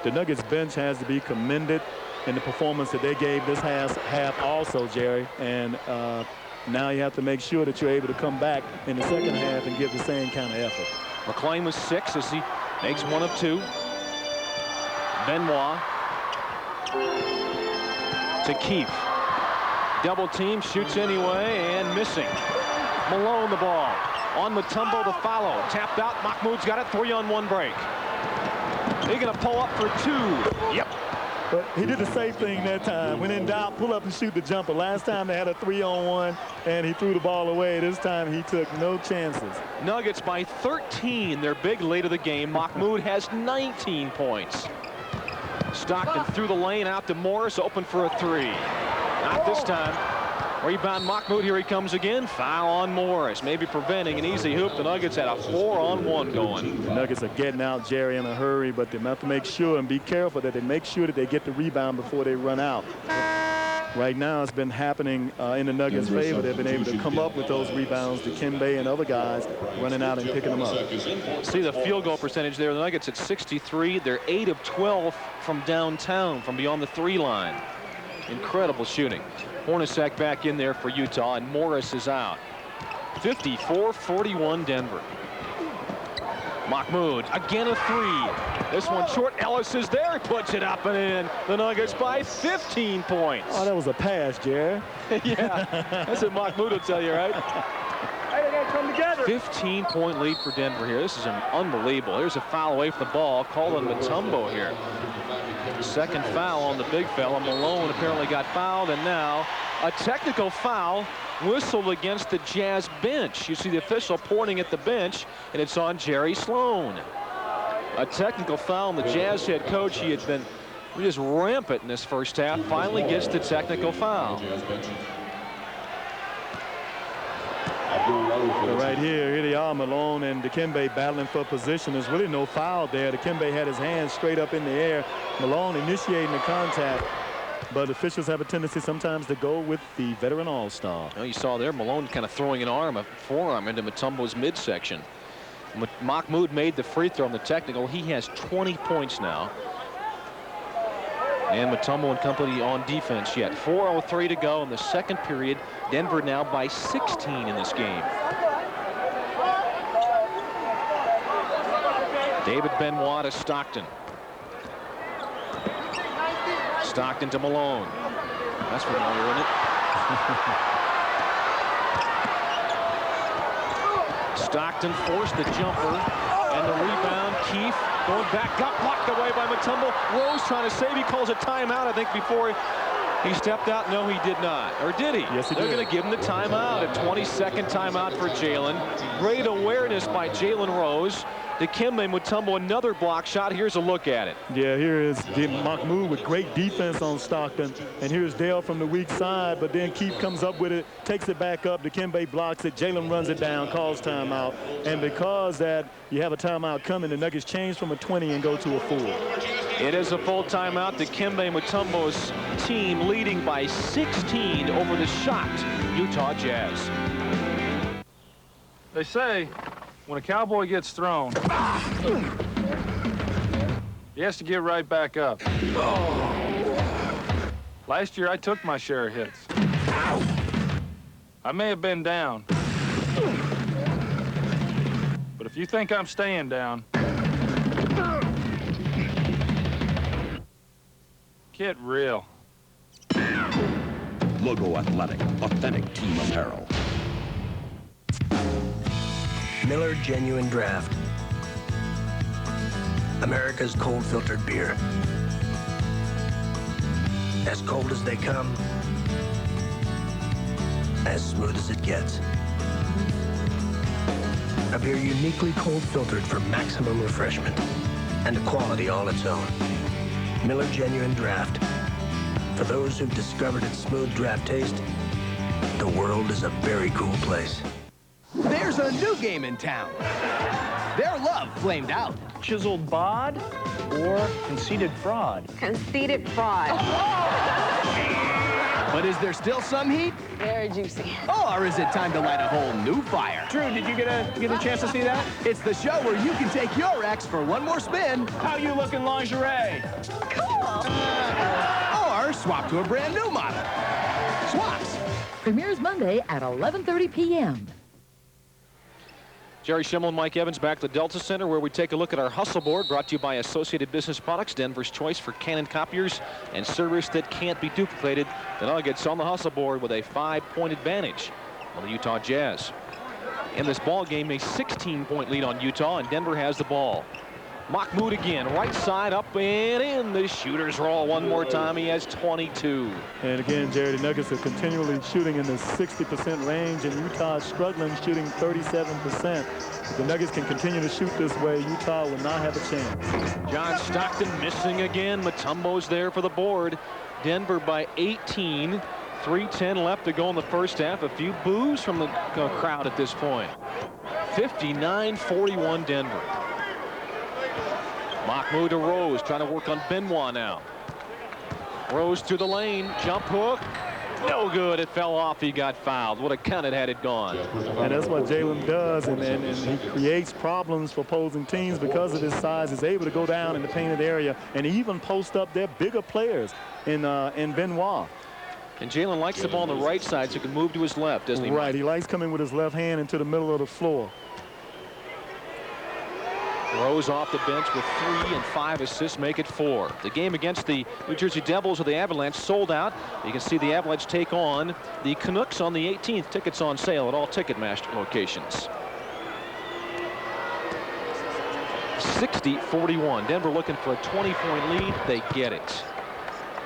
The Nuggets bench has to be commended in the performance that they gave this half also, Jerry. And now you have to make sure that you're able to come back in the second half and give the same kind of effort. McLean was 6 as he makes 1 of 2. Benoit to Keefe. Double team, shoots anyway, and missing. Malone the ball. On Mutombo to follow. Tapped out. Mahmoud's got it. 3-on-1 break. They're going to pull up for 2. Yep. But he did the safe thing that time. When in doubt, pull up and shoot the jumper. Last time they had a 3-on-1, and he threw the ball away. This time he took no chances. Nuggets by 13. Their big lead of the game. Mahmoud has 19 points. Stockton through the lane out to Morris. Open for a 3. Not this time. Rebound Mahmoud. Here he comes again. Foul on Morris. Maybe preventing an easy hoop. The Nuggets had a 4-on-1 going. The Nuggets are getting out Jerry in a hurry, but they have to make sure and be careful that they make sure that they get the rebound before they run out. Right now it's been happening in the Nuggets' favor. They've been able to come up with those rebounds. Dikembe and other guys running out and picking them up. See the field goal percentage there. The Nuggets at 63. They're 8 of 12 from downtown, from beyond the 3 line. Incredible shooting. Hornacek back in there for Utah, and Morris is out. 54-41 Denver. Mahmoud again a 3. This one short. Ellis is there. He puts it up and in. The Nuggets by 15 points. Oh, that was a pass, Jerry. Yeah, that's what Mahmoud will tell you, right? Hey, they got to come together. 15-point lead for Denver here. This is unbelievable. Here's a foul away from the ball. Called on Mutombo here. Second foul on the big fella. Malone apparently got fouled, and now a technical foul whistled against the Jazz bench. You see the official pointing at the bench, and it's on Jerry Sloan. A technical foul on the Jazz head coach. He had been just rampant in this first half. Finally gets the technical foul. Right here they are, Malone and Dikembe battling for position. There's really no foul there. Dikembe had his hands straight up in the air. Malone initiating the contact. But officials have a tendency sometimes to go with the veteran all-star. Well, you saw there Malone kind of throwing a forearm into Mutombo's midsection. Mahmoud made the free throw on the technical. He has 20 points now. And Mutombo and company on defense yet. 4:03 to go in the second period. Denver now by 16 in this game. David Benoit to Stockton. Stockton to Malone. That's familiar, isn't it? Stockton forced the jumper, and the rebound. Keefe going back up, blocked away by Mutombo. Rose trying to save. He calls a timeout, I think, before he stepped out. No, he did not. Or did he? Yes, he They're did. going to give him the timeout. A 20-second timeout for Jalen. Great awareness by Jalen Rose. Dikembe Mutombo, another block shot. Here's a look at it. Yeah, here is Mahmoud with great defense on Stockton. And here's Dale from the weak side, but then Keefe comes up with it, takes it back up. Dikembe blocks it. Jalen runs it down, calls timeout. And because that you have a timeout coming, the Nuggets change from a 20 and go to a 4. It is a full timeout. Dikembe Mutombo's team leading by 16 over the shocked Utah Jazz. They say when a cowboy gets thrown, he has to get right back up. Last year, I took my share of hits. I may have been down, but if you think I'm staying down, get real. Logo Athletic, authentic team apparel. Miller Genuine Draft. America's cold filtered beer. As cold as they come, as smooth as it gets. A beer uniquely cold filtered for maximum refreshment and a quality all its own. Miller Genuine Draft. For those who've discovered its smooth draft taste, the world is a very cool place. There's a new game in town. Their love flamed out. Chiseled bod or conceited fraud? Conceited fraud. But is there still some heat? Very juicy. Or is it time to light a whole new fire? Drew, did you get a chance to see that? It's the show where you can take your ex for one more spin. How you look in lingerie? Cool. Or swap to a brand new model. Swaps. Premieres Monday at 11:30 p.m. Jerry Schimmel and Mike Evans back to the Delta Center, where we take a look at our hustle board, brought to you by Associated Business Products, Denver's choice for Canon copiers and service that can't be duplicated. The Nuggets on the hustle board with a 5-point advantage on the Utah Jazz. In this ball game, a 16-point lead on Utah, and Denver has the ball. Mahmoud again, right side, up and in. The shooters roll one more time. He has 22. And again, Jerry, the Nuggets are continually shooting in the 60% range, and Utah is struggling, shooting 37%. If the Nuggets can continue to shoot this way, Utah will not have a chance. John Stockton missing again. Mutombo's there for the board. Denver by 18. 3:10 left to go in the first half. A few boos from the crowd at this point. 59-41 Denver. Mahmoud to Rose, trying to work on Benoit now. Rose through the lane, jump hook, no good. It fell off. He got fouled. Would have counted had it gone. And that's what Jalen does, and he creates problems for opposing teams because of his size. He's able to go down in the painted area and even post up their bigger players in Benoit. And Jalen likes the ball on the right side, so he can move to his left, doesn't he? Right. He likes coming with his left hand into the middle of the floor. Rose off the bench with 3 and 5 assists, make it 4. The game against the New Jersey Devils of the Avalanche sold out. You can see the Avalanche take on the Canucks on the 18th. Tickets on sale at all Ticketmaster locations. 60-41. Denver looking for a 20-point lead. They get it.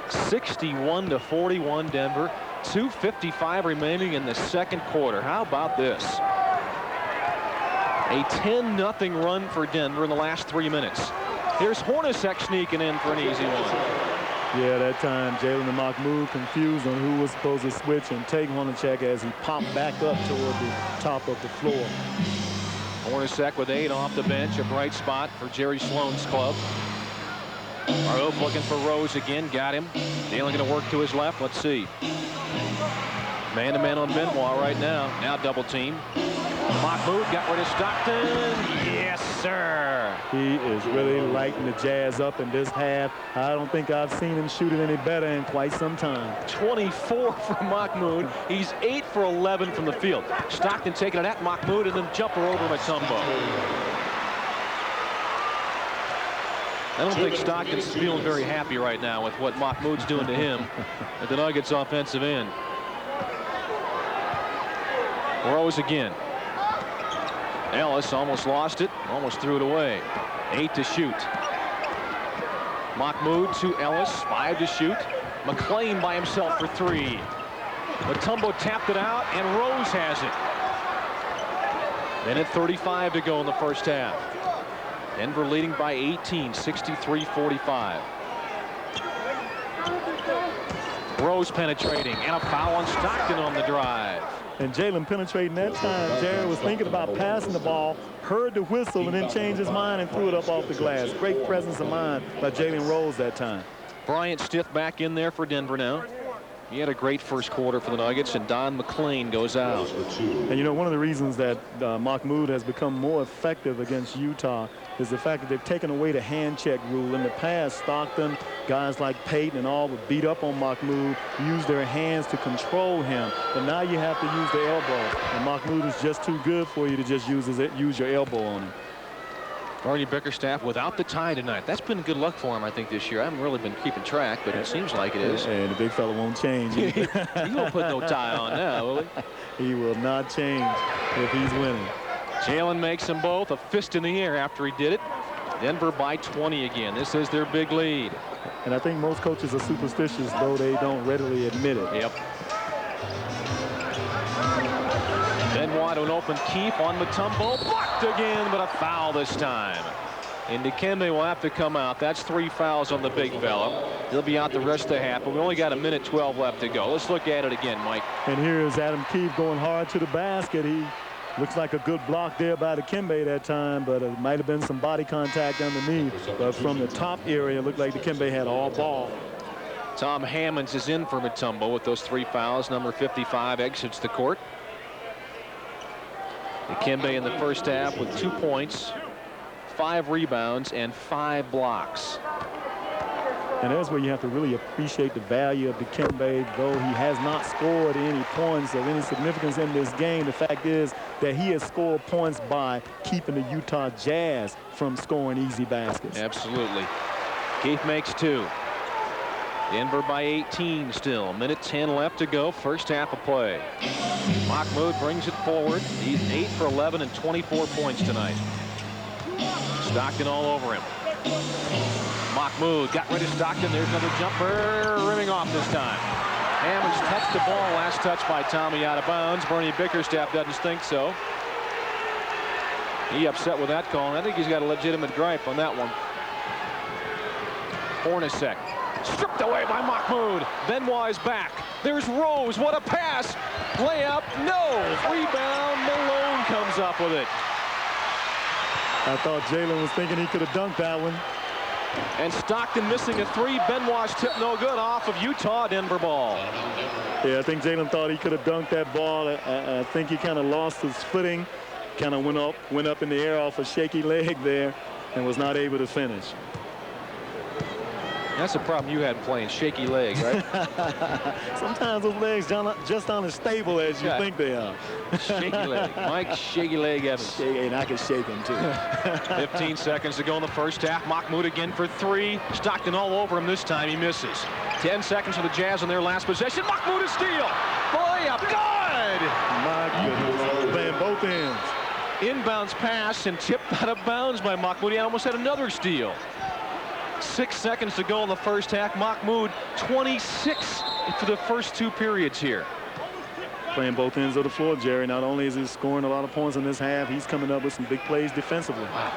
61-41 Denver. 2:55 remaining in the second quarter. How about this? A 10-0 run for Denver in the last 3 minutes. Here's Hornacek sneaking in for an easy one. Yeah, that time Jalen and Mahmoud confused on who was supposed to switch and take Hornacek as he popped back up toward the top of the floor. Hornacek with 8 off the bench, a bright spot for Jerry Sloan's club. Abdul-Rauf looking for Rose again, got him. Dalen going to work to his left. Let's see. Man-to-man on Benoit right now. Now double team. Mahmoud got rid of Stockton. Yes, sir. He is really lighting the Jazz up in this half. I don't think I've seen him shoot it any better in quite some time. 24 for Mahmoud. He's 8 for 11 from the field. Stockton taking it at Mahmoud and then jumper over Mutombo. I don't think Stockton's feeling very happy right now with what Mahmoud's doing to him at the Nuggets offensive end. Rose again. Ellis almost lost it, almost threw it away. 8 to shoot. Mahmoud to Ellis, 5 to shoot. McClain by himself for 3. Mutombo tapped it out, and Rose has it. Minute 35 to go in the first half. Denver leading by 18, 63-45. Rose penetrating, and a foul on Stockton on the drive. And Jalen penetrating that time. Jared was thinking about passing the ball, heard the whistle, and then changed his mind and threw it up off the glass. Great presence of mind by Jalen Rose that time. Bryant Stith back in there for Denver now. He had a great first quarter for the Nuggets, and Don McClain goes out. And you know, one of the reasons that Mahmoud has become more effective against Utah is the fact that they've taken away the hand check rule. In the past, Stockton, guys like Payton and all would beat up on Mahmoud, use their hands to control him. But now you have to use the elbow. And Mahmoud is just too good for you to just use your elbow on him. Arnie Bickerstaff without the tie tonight. That's been good luck for him, I think, this year. I haven't really been keeping track, but it seems like it is. And the big fella won't change. He won't put no tie on now, will he? He will not change if he's winning. Jalen makes them both. A fist in the air after he did it. Denver by 20 again. This is their big lead. And I think most coaches are superstitious, though they don't readily admit it. Yep. Benoit to an open keep on Mutombo. Blocked again, but a foul this time. And Dikembe will have to come out. That's 3 fouls on the big fella. He'll be out the rest of the half, but we only got a minute 12 left to go. Let's look at it again, Mike. And here's Adam Keefe going hard to the basket. He looks like a good block there by Dikembe that time, but it might have been some body contact underneath. But from the top area, it looked like Dikembe had all ball. Tom Hammonds is in for Mutombo with those 3 fouls. Number 55 exits the court. Dikembe in the first half with 2 points, 5 rebounds, and 5 blocks. And that's where you have to really appreciate the value of Dikembe. Though he has not scored any points of any significance in this game, the fact is that he has scored points by keeping the Utah Jazz from scoring easy baskets. Absolutely. Keith makes 2. Denver by 18 still. 1:10 left to go. First half of play. Mahmoud brings it forward. He's 8 for 11 and 24 points tonight. Stockton all over him. Mahmoud got rid of Stockton. There's another jumper. Rimming off this time. Hammonds touched the ball. Last touch by Tommy out of bounds. Bernie Bickerstaff doesn't think so. He upset with that call. And I think he's got a legitimate gripe on that one. Hornacek. Stripped away by Mahmoud. Benoit is back. There's Rose. What a pass. Layup. No. Rebound. Malone comes up with it. I thought Jalen was thinking he could have dunked that one. And Stockton missing a 3. Benoit's tip no good off of Utah. Denver ball. Yeah, I think Jalen thought he could have dunked that ball. I think he kind of lost his footing. Kind of went up in the air off a shaky leg there and was not able to finish. That's the problem you had playing shaky legs, right? Sometimes those legs just aren't as stable as you think they are. Shaky leg. Mike Shaky Leg Evans. And I can shake him too. 15 seconds to go in the first half. Mahmoud again for 3. Stockton all over him this time. He misses. 10 seconds for the Jazz on their last possession. Mahmoud a steal. Layup. Good. My goodness. Playing both ends. Inbounds pass and tipped out of bounds by Mahmoud. He almost had another steal. 6 seconds to go in the first half. Mahmoud 26 for the first 2 periods here. Playing both ends of the floor, Jerry. Not only is he scoring a lot of points in this half, he's coming up with some big plays defensively. Wow.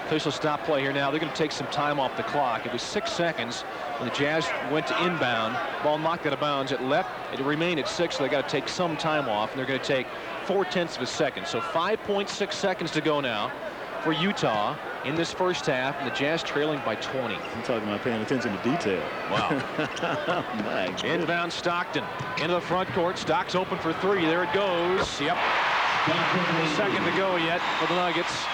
Official stop play here now. They're going to take some time off the clock. It was 6 seconds when the Jazz went to inbound. Ball knocked out of bounds. It remained at 6, so they got to take some time off, and they're going to take 0.4 of a second. So 5.6 seconds to go now for Utah in this first half, and the Jazz trailing by 20. I'm talking about paying attention to detail. Wow. My inbound Stockton into the front court. Stock's open for 3. There it goes. Yep. Second to go yet for the Nuggets.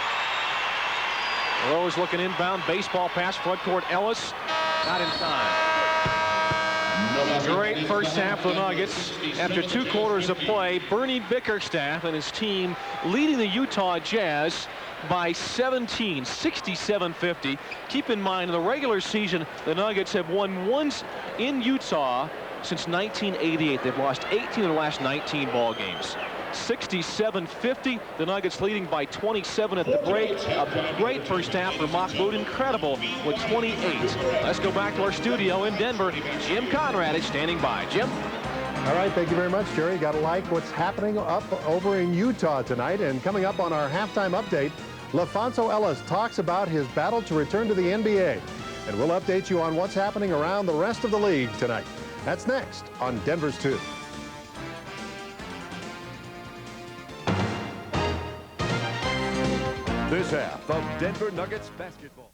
Rose looking inbound. Baseball pass front court. Ellis not in time. Great first half for the Nuggets. After 2 quarters of play, Bernie Bickerstaff and his team leading the Utah Jazz by 17, 67-50. Keep in mind, in the regular season, the Nuggets have won once in Utah since 1988. They've lost 18 of the last 19 ball games. 67-50. The Nuggets leading by 27 at the break. A great first half for Mahmoud. Incredible with 28. Let's go back to our studio in Denver. Jim Conrad is standing by. Jim? All right, thank you very much, Jerry. Got to like what's happening up over in Utah tonight. And coming up on our halftime update, LaFonso Ellis talks about his battle to return to the NBA. And we'll update you on what's happening around the rest of the league tonight. That's next on Denver's 2. This half of Denver Nuggets basketball.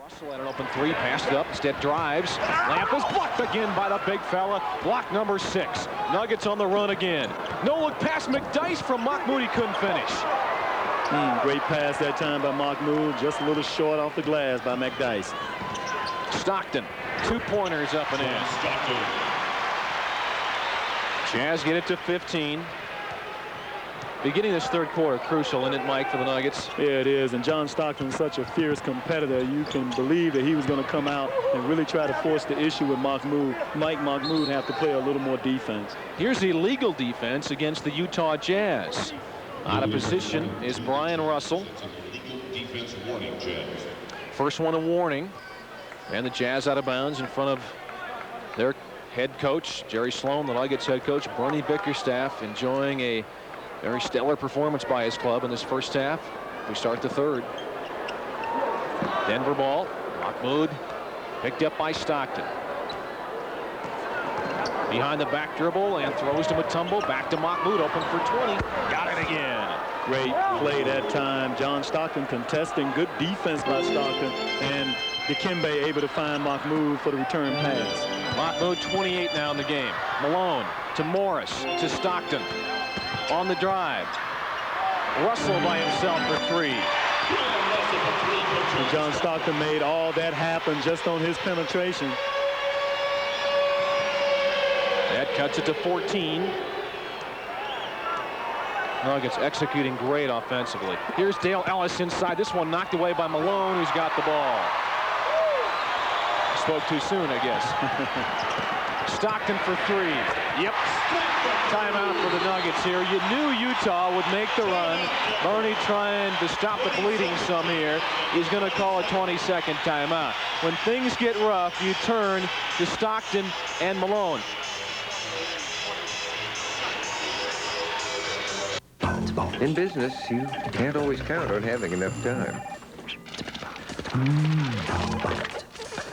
Russell had an open 3, passed it up, instead drives. Lamp was blocked again by the big fella. Block number 6. Nuggets on the run again. No look pass McDyess from Mahmoud. He couldn't finish. Great pass that time by Mahmoud. Just a little short off the glass by McDyess. Stockton, 2-pointers up and in. Jazz get it to 15. Beginning this third quarter, crucial, isn't it, Mike, for the Nuggets? Yeah, it is. And John Stockton's such a fierce competitor. You can believe that he was going to come out and really try to force the issue with Mahmoud. Mahmoud have to play a little more defense. Here's illegal defense against the Utah Jazz. Out of position is Brian Russell. First one a warning. And the Jazz out of bounds in front of their head coach, Jerry Sloan, the Nuggets head coach, Bernie Bickerstaff, enjoying a very stellar performance by his club in this first half. We start the third. Denver ball. Mahmoud picked up by Stockton. Behind the back dribble and throws to Mutombo. Back to Mahmoud, open for 20. Got it again. Great play that time. John Stockton contesting. Good defense by Stockton. And Dikembe able to find Mahmoud for the return pass. Mahmoud 28 now in the game. Malone to Morris to Stockton. On the drive. Russell by himself for 3. And John Stockton made all that happen just on his penetration. That cuts it to 14. Nuggets executing great offensively. Here's Dale Ellis inside. This one knocked away by Malone, who's got the ball. Spoke too soon, I guess. Stockton for 3. Yep. Timeout for the Nuggets here. You knew Utah would make the run. Bernie trying to stop the bleeding some here. He's going to call a 20-second timeout. When things get rough, you turn to Stockton and Malone. In business, you can't always count on having enough time.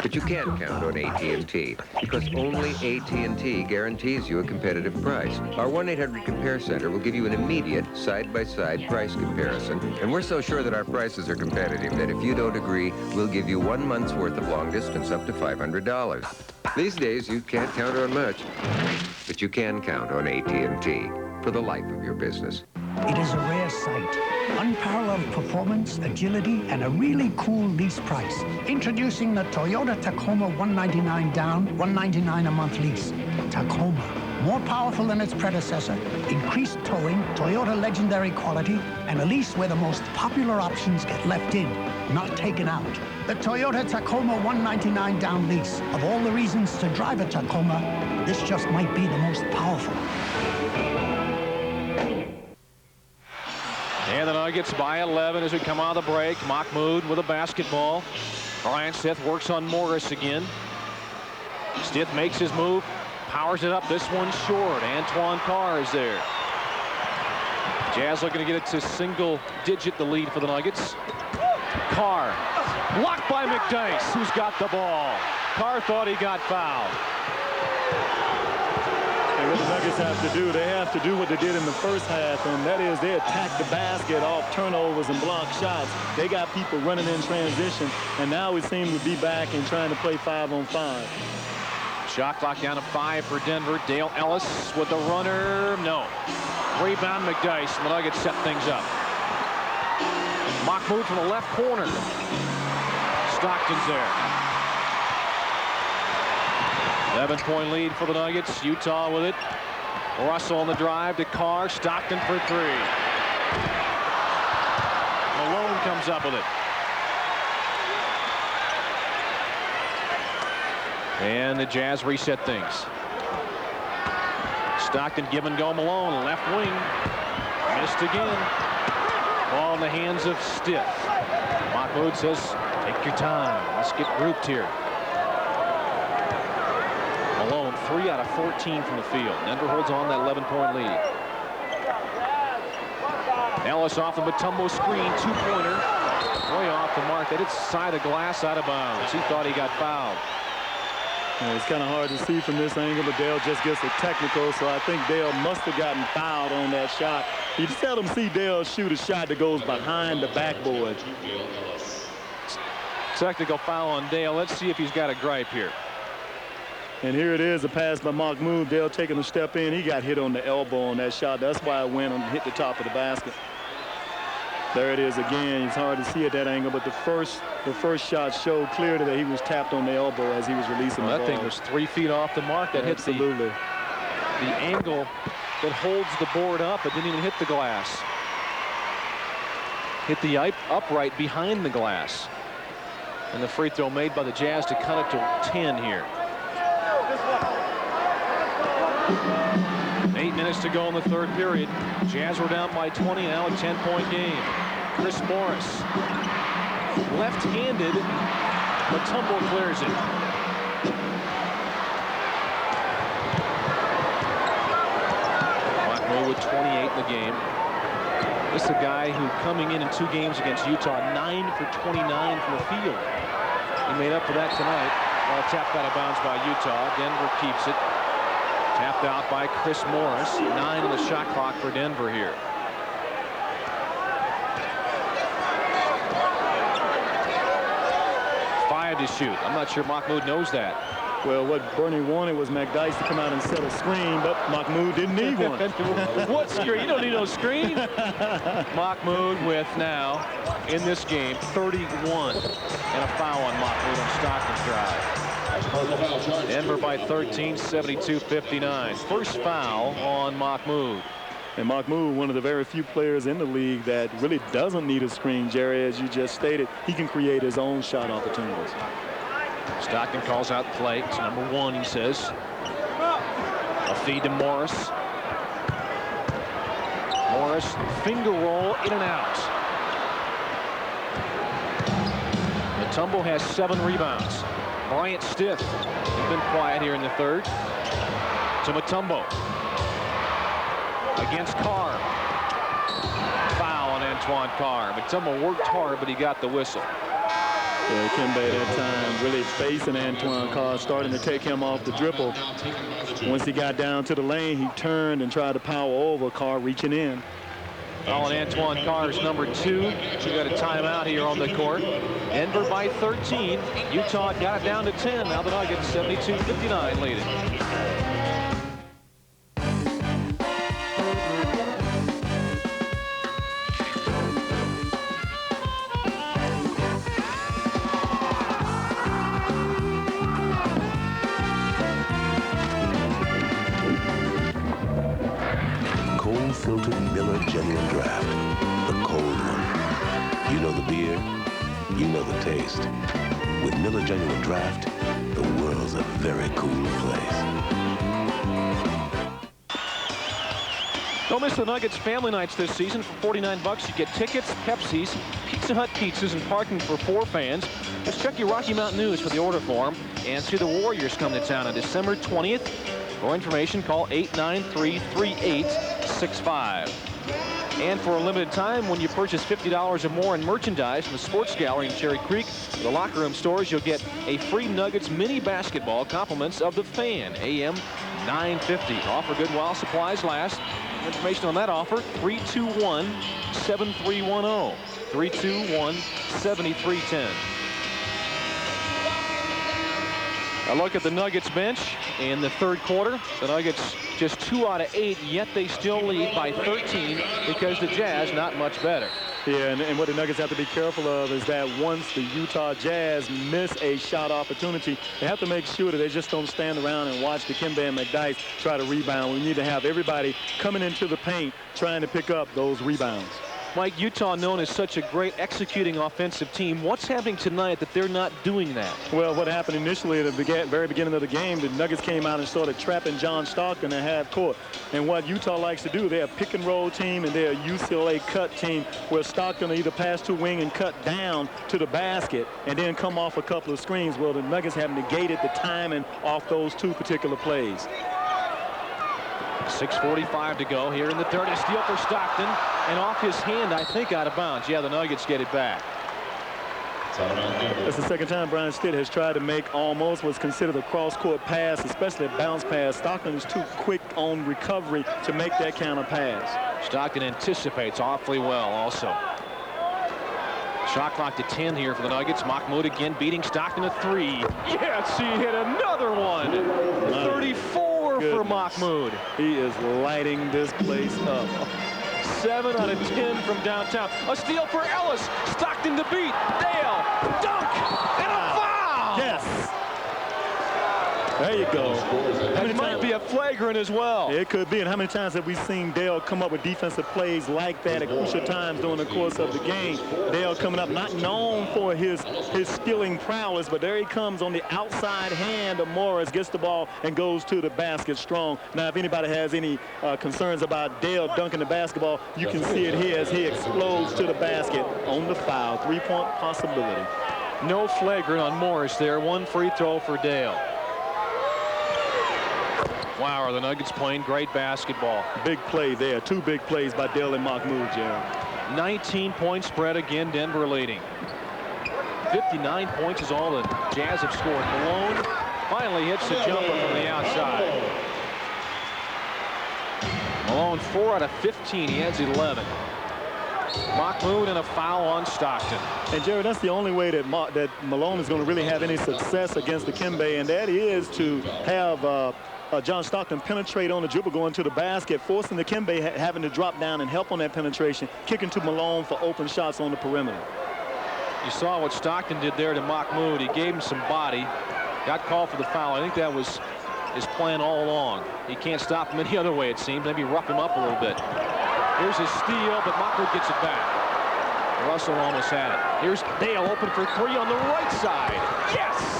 But you can count on AT&T, because only AT&T guarantees you a competitive price. Our 1-800-COMPARE Center will give you an immediate side-by-side price comparison, and we're so sure that our prices are competitive that if you don't agree, we'll give you 1 month's worth of long distance up to $500. These days, you can't count on much, but you can count on AT&T for the life of your business. It is a rare sight. Unparalleled performance, agility, and a really cool lease price. Introducing the Toyota Tacoma $199 down, $199 a month lease. Tacoma, more powerful than its predecessor, increased towing, Toyota legendary quality, and a lease where the most popular options get left in, not taken out. The Toyota Tacoma $199 down lease. Of all the reasons to drive a Tacoma, this just might be the most powerful. And the Nuggets by 11 as we come out of the break. Mahmoud with a basketball. Brian Stith works on Morris again. Stith makes his move, powers it up. This one's short. Antoine Carr is there. Jazz looking to get it to single digit, the lead for the Nuggets. Carr blocked by McDyess, who's got the ball. Carr thought he got fouled. And what the Nuggets have to do, they have to do what they did in the first half, and that is they attack the basket off turnovers and block shots. They got people running in transition, and now we seem to be back and trying to play 5-on-5. Shot clock down to 5 for Denver. Dale Ellis with the runner. No. Rebound McDyess, and the Nuggets set things up. Mahmoud from the left corner. Stockton's there. 11-point lead for the Nuggets. Utah with it. Russell on the drive to Carr. Stockton for 3. Malone comes up with it. And the Jazz reset things. Stockton give and go. Malone left wing. Missed again. Ball in the hands of Stith. Mahmoud says, take your time. Let's get grouped here. Malone 3 out of 14 from the field. Denver holds on that 11-point lead. Ellis off the Mutombo screen. 2-pointer. Way off the mark. They did side the glass out of bounds. He thought he got fouled. Yeah, it's kind of hard to see from this angle, but Dale just gets a technical, so I think Dale must have gotten fouled on that shot. You seldom see Dale shoot a shot that goes behind the backboard. Technical foul on Dale. Let's see if he's got a gripe here. And here it is, a pass by Mahmoud. Dale taking a step in. He got hit on the elbow on that shot. That's why it went and hit the top of the basket. There it is again. It's hard to see at that angle, but the first shot showed clearly that he was tapped on the elbow as he was releasing the ball. That thing was 3 feet off the mark. That hit the angle that holds the board up. It didn't even hit the glass. Hit the upright behind the glass. And the free throw made by the Jazz to cut it to 10 here. 8 minutes to go in the third period. Jazz were down by 20, now a 10-point game. Chris Morris, left-handed, Mutombo clears it. Mahmoud with 28 in the game. This is a guy who, coming in 2 games against Utah, 9 for 29 from the field. He made up for that tonight. Ball tapped out of bounds by Utah. Denver keeps it. Tapped out by Chris Morris. 9 on the shot clock for Denver here. To shoot. I'm not sure Mahmoud knows that. Well, what Bernie wanted was McDyess to come out and set a screen, but Mahmoud didn't need one. What screen? You don't need no screen. Mahmoud with now, in this game, 31. And a foul on Mahmoud on Stockton's drive. Denver by 13, 72-59. First foul on Mahmoud. And Mahmoud, one of the very few players in the league that really doesn't need a screen, Jerry, as you just stated. He can create his own shot opportunities. Stockton calls out play. It's number 1, he says. A feed to Morris. Morris, finger roll, in and out. Mutombo has 7 rebounds. Bryant Stiff has been quiet here in the third. To Mutombo. Against Carr. Foul on Antoine Carr. Mutombo worked hard, but he got the whistle. Yeah, Kembe that time really facing Antoine Carr, starting to take him off the dribble. Once he got down to the lane, he turned and tried to power over Carr, reaching in. Foul on Antoine Carr's number 2. We got a timeout here on the court. Denver by 13. Utah got it down to 10. Now the Nuggets 72-59 leading. Filtered Miller Genuine Draft, the cold one. You know the beer, you know the taste. With Miller Genuine Draft, the world's a very cool place. Don't miss the Nuggets family nights this season. For $49, you get tickets, Pepsis, Pizza Hut pizzas, and parking for 4 fans. Just check your Rocky Mountain News for the order form and see the Warriors come to town on December 20th. For information, call 893-3865. And for a limited time, when you purchase $50 or more in merchandise from the Sports Gallery in Cherry Creek, the locker room stores, you'll get a free Nuggets mini basketball, compliments of the Fan, AM 950. Offer good while supplies last. Information on that offer, 321-7310. 321-7310. A look at the Nuggets bench in the third quarter. The Nuggets just 2 out of 8, yet they still lead by 13 because the Jazz not much better. Yeah, and what the Nuggets have to be careful of is that once the Utah Jazz miss a shot opportunity, they have to make sure that they just don't stand around and watch Dikembe and McDyess try to rebound. We need to have everybody coming into the paint trying to pick up those rebounds. Mike, Utah known as such a great executing offensive team. What's happening tonight that they're not doing that? Well, what happened initially at the very beginning of the game, the Nuggets came out and started trapping John Stockton at half court. And what Utah likes to do, they're a pick and roll team and they're a UCLA cut team where Stockton will either pass to wing and cut down to the basket and then come off a couple of screens. Well, the Nuggets have negated the timing off those 2 particular plays. 6:45 to go here in the third. A steal for Stockton, and off his hand, I think, out of bounds. Yeah, the Nuggets get it back. That's the second time Brian Stitt has tried to make almost what's considered a cross-court pass, especially a bounce pass. Stockton is too quick on recovery to make that kind of pass. Stockton anticipates awfully well also. Shot clock to 10 here for the Nuggets. Mahmoud again beating Stockton a 3. Yes, he hit another one. 34 for Mahmoud. He is lighting this place up. 7 out of 10 from downtown. A steal for Ellis. Stockton to beat. Dale. Dunk. And a foul. Yes. There you go. And it might be a flagrant as well. It could be. And how many times have we seen Dale come up with defensive plays like that at crucial times during the course of the game? Dale coming up, not known for his skilling prowess, but there he comes on the outside hand of Morris, gets the ball and goes to the basket strong. Now, if anybody has any concerns about Dale dunking the basketball, you can see it here as he explodes to the basket on the foul. 3-point possibility. No flagrant on Morris there. 1 free throw for Dale. Wow, are the Nuggets playing great basketball. Big play there. 2 big plays by Dale and Mahmoud, Jerry. 19-point spread again, Denver leading. 59 points is all the Jazz have scored. Malone finally hits the jumper from the outside. Malone 4 out of 15. He has 11. Mahmoud and a foul on Stockton. And Jerry, that's the only way that Malone is going to really have any success against the Dikembe, and that is to have John Stockton penetrate on the dribble, going to the basket, forcing the Dikembe having to drop down and help on that penetration, kicking to Malone for open shots on the perimeter. You saw what Stockton did there to Mahmoud. He gave him some body, got called for the foul. I think that was his plan all along. He can't stop him any other way, it seems. Maybe rough him up a little bit. Here's his steal, but Mahmoud gets it back. Russell almost had it. Here's Dale open for three on the right side. Yes!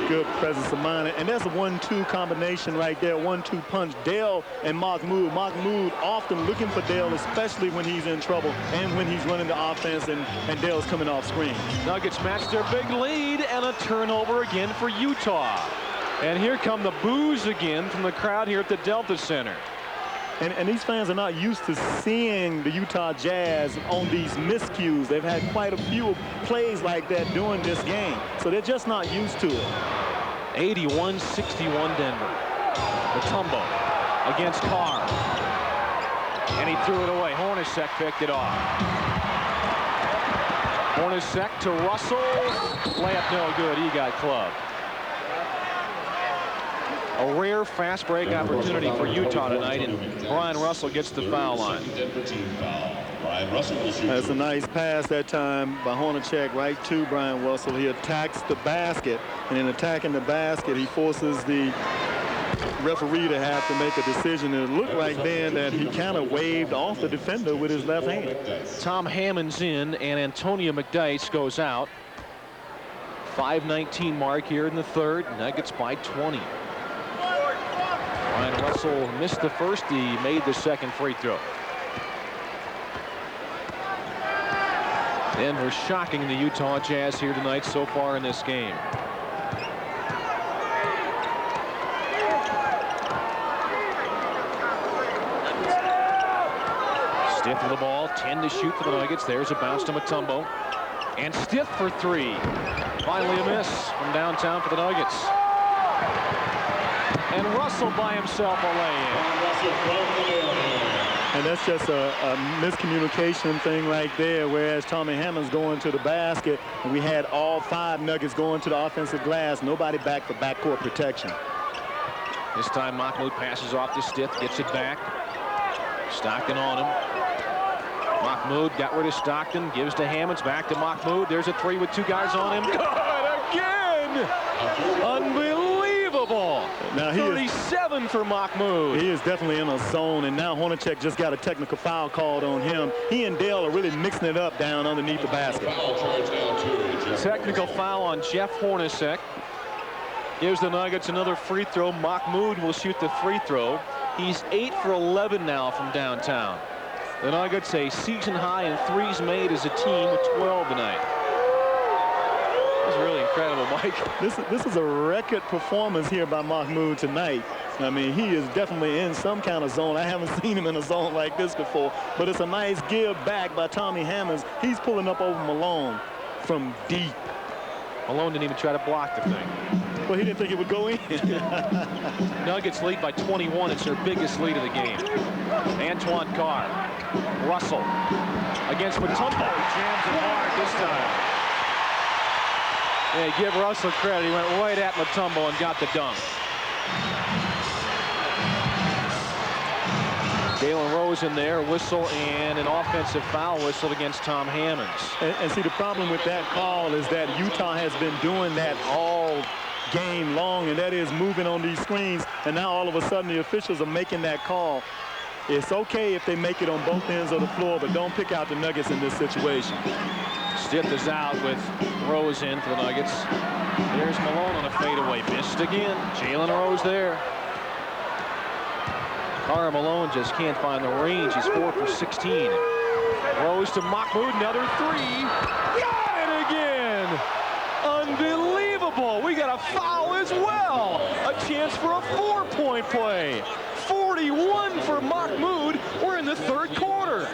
Good presence of mind. And there's a 1-2 combination right there, 1-2 punch. Dale and Mahmoud. Mahmoud often looking for Dale, especially when he's in trouble and when he's running the offense and Dale's coming off screen. Nuggets match their big lead and a turnover again for Utah. And here come the boos again from the crowd here at the Delta Center. And these fans are not used to seeing the Utah Jazz on these miscues. They've had quite a few plays like that during this game. So they're just not used to it. 81-61 Denver. Mutombo against Carr. And he threw it away. Hornacek picked it off. Hornacek to Russell. Layup no good. He got clubbed. A rare fast break opportunity for Utah tonight, and Brian Russell gets the foul line. That's a nice pass that time by Hornacek right to Brian Russell. He attacks the basket, and in attacking the basket, he forces the referee to have to make a decision. And it looked like then that he kind of waved off the defender with his left hand. Tom Hammond's in, and Antonio McDyess goes out. 5:19 mark here in the third. Nuggets by 20. Brian Russell missed the first. He made the second free throw. Denver shocking the Utah Jazz here tonight so far in this game. Stiff with the ball, 10 to shoot for the Nuggets. There's a bounce to Mutombo. And Stiff for three. Finally a miss from downtown for the Nuggets. And Russell by himself a lay-in. And that's just a miscommunication thing right there, whereas Tommy Hammond's going to the basket, and we had all 5 Nuggets going to the offensive glass. Nobody back for backcourt protection. This time Mahmoud passes off to Stiff, gets it back. Stockton on him. Mahmoud got rid of Stockton, gives to Hammonds, back to Mahmoud. There's a three with 2 guys on him. Good again! Unbelievable! Now 37 for Mahmoud. He is definitely in a zone, and now Hornacek just got a technical foul called on him. He and Dale are really mixing it up down underneath the basket. Technical foul on Jeff Hornacek. Gives the Nuggets another free throw. Mahmoud will shoot the free throw. He's 8 for 11 now from downtown. The Nuggets a season high in threes made as a team with 12 tonight. That's really incredible, Mike. This is a record performance here by Mahmoud tonight. I mean, he is definitely in some kind of zone. I haven't seen him in a zone like this before, but it's a nice give back by Tommy Hammonds. He's pulling up over Malone from deep. Malone didn't even try to block the thing. Well, he didn't think it would go in. Nuggets lead by 21. It's their biggest lead of the game. Antoine Carr. Russell against Mutombo. Jams it hard this time. Yeah, give Russell credit. He went right at Mutombo and got the dunk. Galen Rose in there, whistle, and an offensive foul whistle against Tom Hammonds. And see, the problem with that call is that Utah has been doing that all game long, and that is moving on these screens, and now all of a sudden the officials are making that call. It's okay if they make it on both ends of the floor, but don't pick out the Nuggets in this situation. Stiff is out with Rose in for the Nuggets. There's Malone on a fadeaway. Missed again. Jalen Rose there. Carr Malone just can't find the range. He's 4 for 16. Rose to Mahmoud. Another three. Got it again. Unbelievable. We got a foul as well. A chance for a 4-point play. 41 for Mahmoud. We're in the third quarter.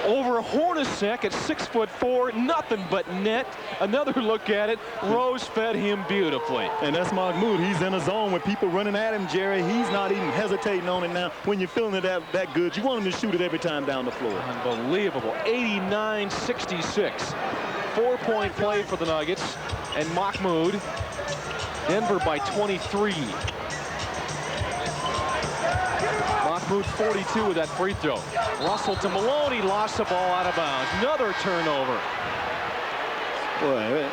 over Hornacek at 6'4", nothing but net. Another look at it. Rose fed him beautifully. And that's Mahmoud. He's in a zone with people running at him, Jerry. He's not even hesitating on it now. When you're feeling it that good, you want him to shoot it every time down the floor. Unbelievable. 89-66. 4-point play for the Nuggets. And Mahmoud, Denver by 23. Mahmoud 42 with that free throw. Russell to Maloney, lost the ball out of bounds. Another turnover. Boy,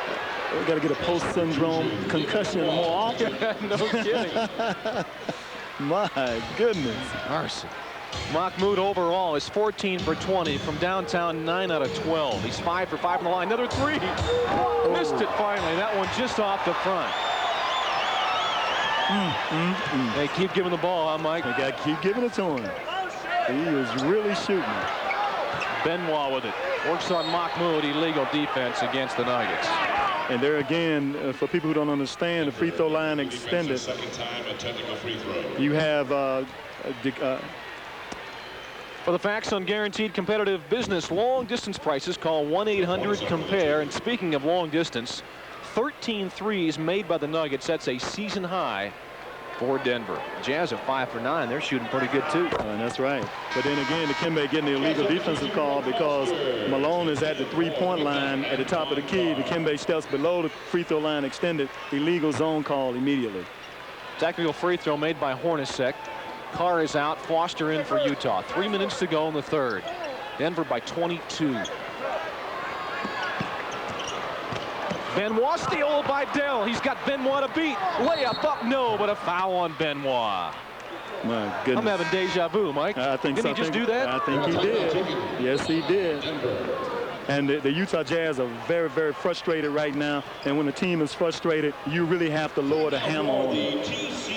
we got to get a post syndrome concussion more often. No kidding. My goodness. Mercy. Mahmoud overall is 14 for 20 from downtown, 9 out of 12. He's 5 for 5 on the line. Another three. Missed it finally. That one just off the front. They keep giving the ball, huh, Mike? They got to keep giving it to him. He is really shooting. Benoit with it. Works on Mahmoud. Illegal defense against the Nuggets. And there again, for people who don't understand, the free throw line extended. You have for the facts on guaranteed competitive business long distance prices, call 1-800-COMPARE. And speaking of long distance, 13 threes made by the Nuggets. That's a season high for Denver. Jazz are 5 for 9. They're shooting pretty good too. And that's right. But then again, the Dikembe getting the illegal defensive call because Malone is at the three-point line at the top of the key. Dikembe steps below the free throw line extended. Illegal zone call immediately. Technical free throw made by Hornacek. Carr is out. Foster in for Utah. 3 minutes to go in the third. Denver by 22. Benoit steal by Dell. He's got Benoit to beat. Layup up, no, but a foul on Benoit. My goodness. I'm having deja vu, Mike. I think Didn't he just do that? I think he did. Yes, he did. And the Utah Jazz are very, very frustrated right now. And when the team is frustrated, you really have to lower the hammer on them.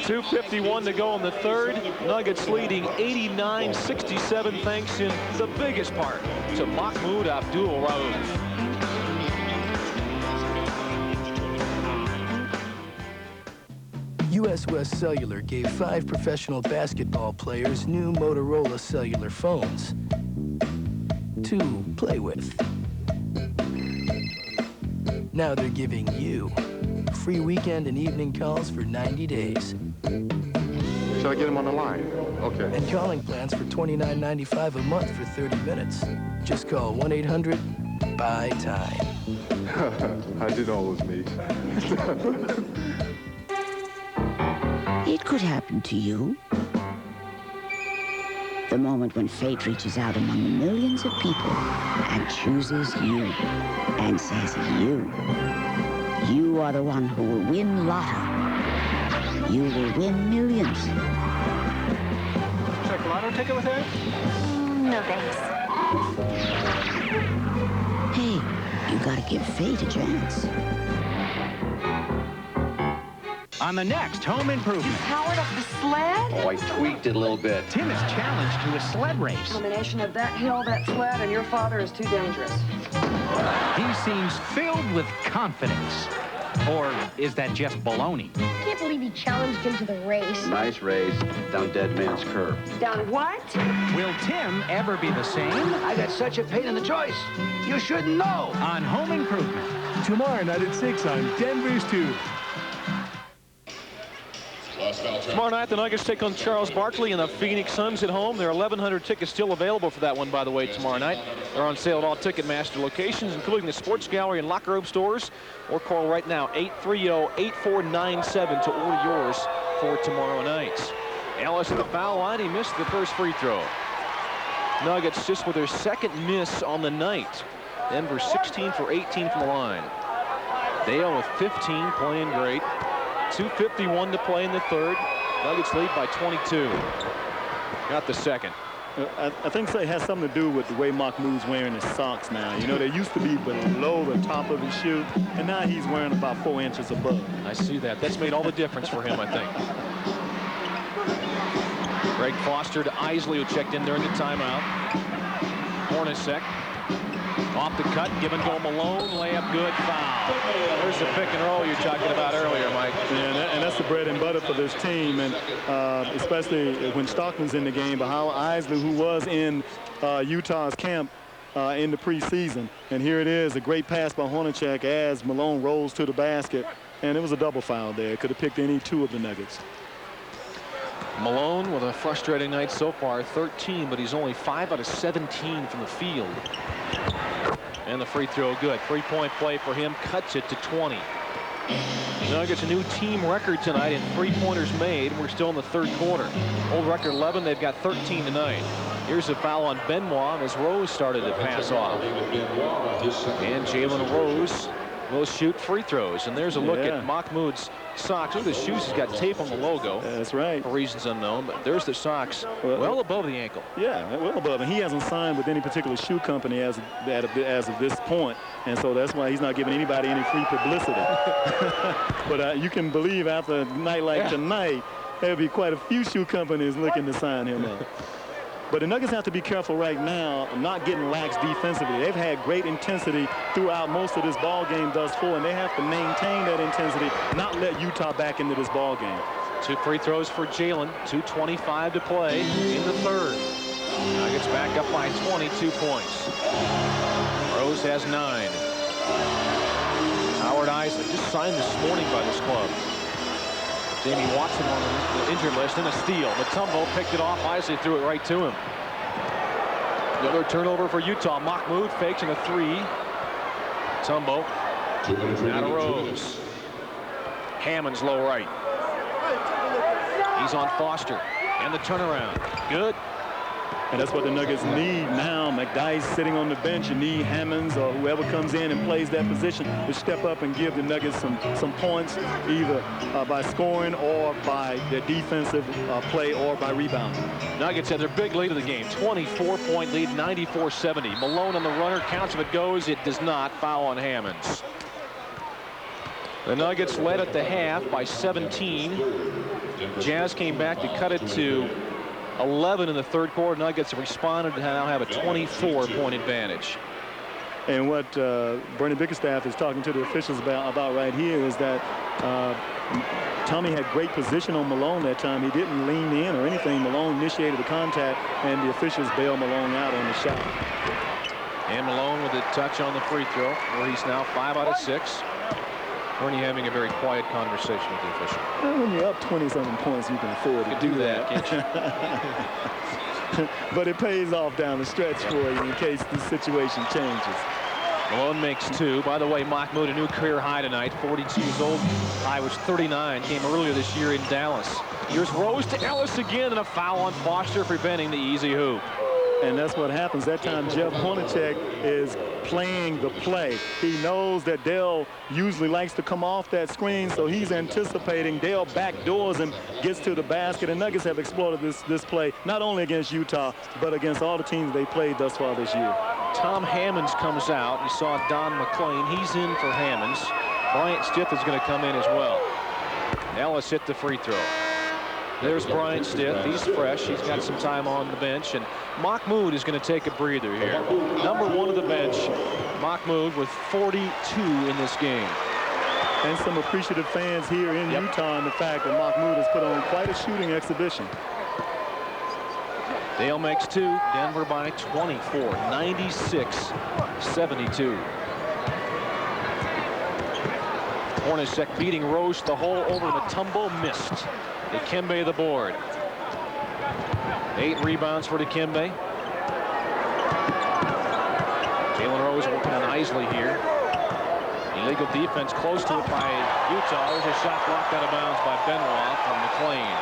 2:51 to go in the third. Nuggets leading 89-67 thanks in the biggest part to Mahmoud Abdul-Rauf. US West Cellular gave 5 professional basketball players new Motorola cellular phones to play with. Now they're giving you free weekend and evening calls for 90 days. Shall I get him on the line? Okay. And calling plans for $29.95 a month for 30 minutes. Just call 1-800-BUY-TIME. I did all those me. It could happen to you. The moment when fate reaches out among the millions of people and chooses you and says you are the one who will win Lotto. You will win millions. Check Lotto ticket with her? No thanks. Hey, you gotta give fate a chance. On the next Home Improvement. Powered up the sled? Oh, I tweaked it a little bit. Tim is challenged to a sled race. Combination of that hill, that sled, and your father is too dangerous. He seems filled with confidence. Or is that just baloney? I can't believe he challenged him to the race. Nice race down Dead Man's Curve. Down what? Will Tim ever be the same? I got such a pain in the joist. You shouldn't know. On Home Improvement. Tomorrow night at 6 on Denver's 2. Tomorrow night, the Nuggets take on Charles Barkley and the Phoenix Suns at home. There are 1,100 tickets still available for that one, by the way, tomorrow night. They're on sale at all Ticketmaster locations, including the Sports Gallery and Locker Room stores. Or call right now, 830-8497 to order yours for tomorrow night. Ellis at the foul line. He missed the first free throw. Nuggets just with their second miss on the night. Denver 16 for 18 from the line. Dale with 15, playing great. 2:51 to play in the third. Nuggets lead by 22. Got the second. I think it has something to do with the way Mahmoud's wearing his socks now. You know, they used to be below the top of his shoe, and now he's wearing about 4 inches above. I see that. That's made all the difference for him, I think. Greg Foster to Isley, who checked in during the timeout. Hornacek off the cut, give and go Malone, layup good, foul. There's the pick and roll you're talking about earlier, Mike. Yeah, and that's the bread and butter for this team, and especially when Stockton's in the game. But how Isley, who was in Utah's camp, in the preseason. And here it is, a great pass by Hornacek as Malone rolls to the basket. And it was a double foul there. Could have picked any two of the Nuggets. Malone with a frustrating night so far, 13, but he's only 5 out of 17 from the field. And the free throw good. 3-point play for him, cuts it to 20. The Nuggets a new team record tonight in 3-pointers made. We're still in the third quarter. Old record 11, they've got 13 tonight. Here's a foul on Benoit as Rose started to pass off. And Jalen Rose will shoot free throws. And there's a look at Mahmoud's socks. Look at the shoes. He's got tape on the logo. That's right. For reasons unknown. But there's the socks well above the ankle. Yeah, well above. And he hasn't signed with any particular shoe company as of this point. And so that's why he's not giving anybody any free publicity. But you can believe after a night like tonight, there'll be quite a few shoe companies looking to sign him up. But the Nuggets have to be careful right now not getting lax defensively. They've had great intensity throughout most of this ball game thus far, and they have to maintain that intensity, not let Utah back into this ball game. 2 free throws for Jalen. 2:25 to play in the third. Nuggets back up by 22 points. Rose has 9. Howard Isley just signed this morning by this club. Jamie Watson on the injured list, and a steal. Mutombo picked it off. Isley threw it right to him. Another turnover for Utah. Mahmoud fakes in a 3. Mutombo. Out of Rose. Hammond's low right. He's on Foster. And the turnaround. Good. And that's what the Nuggets need now. McDyess sitting on the bench. You need Hammonds or whoever comes in and plays that position to step up and give the Nuggets some points, either by scoring or by their defensive play or by rebounding. Nuggets had their big lead of the game. 24-point lead, 94-70. Malone on the runner. Counts if it goes. It does not. Foul on Hammonds. The Nuggets led at the half by 17. Jazz came back to cut it to 11 in the third quarter. Nuggets have responded to now have a 24-point advantage. And what Bernie Bickerstaff is talking to the officials about right here is that Tommy had great position on Malone that time. He didn't lean in or anything. Malone initiated the contact, and the officials bailed Malone out on the shot. And Malone with a touch on the free throw, where he's now 5 out of 6. Bernie having a very quiet conversation with the official. Well, when you're up 20-something points, you can afford to do that, can't you? But it pays off down the stretch for you in case the situation changes. Malone makes 2. By the way, Mahmoud, a new career high tonight. 42 years old. High was 39. Came earlier this year in Dallas. Here's Rose to Ellis again, and a foul on Foster, preventing the easy hoop. And that's what happens. That time, Jeff Hornacek is playing the play. He knows that Dale usually likes to come off that screen, so he's anticipating. Dale backdoors and gets to the basket. And Nuggets have exploited this play, not only against Utah, but against all the teams they played thus far this year. Tom Hammonds comes out. You saw Don McClain. He's in for Hammonds. Bryant Stith is going to come in as well. Ellis hit the free throw. There's Bryant Stith. He's fresh. He's got some time on the bench. And Mahmoud is going to take a breather here. Number 1 of the bench, Mahmoud with 42 in this game. And some appreciative fans here in Utah in the fact that Mahmoud has put on quite a shooting exhibition. Dale makes 2. Denver by 24. 96-72. Hornacek beating Rose to the hole over Mutombo. Missed. Dikembe the board. 8 rebounds for Dikembe. Jalen Rose working on Isley here. Illegal defense close to it by Utah. There's a shot blocked out of bounds by Benoit from McClain.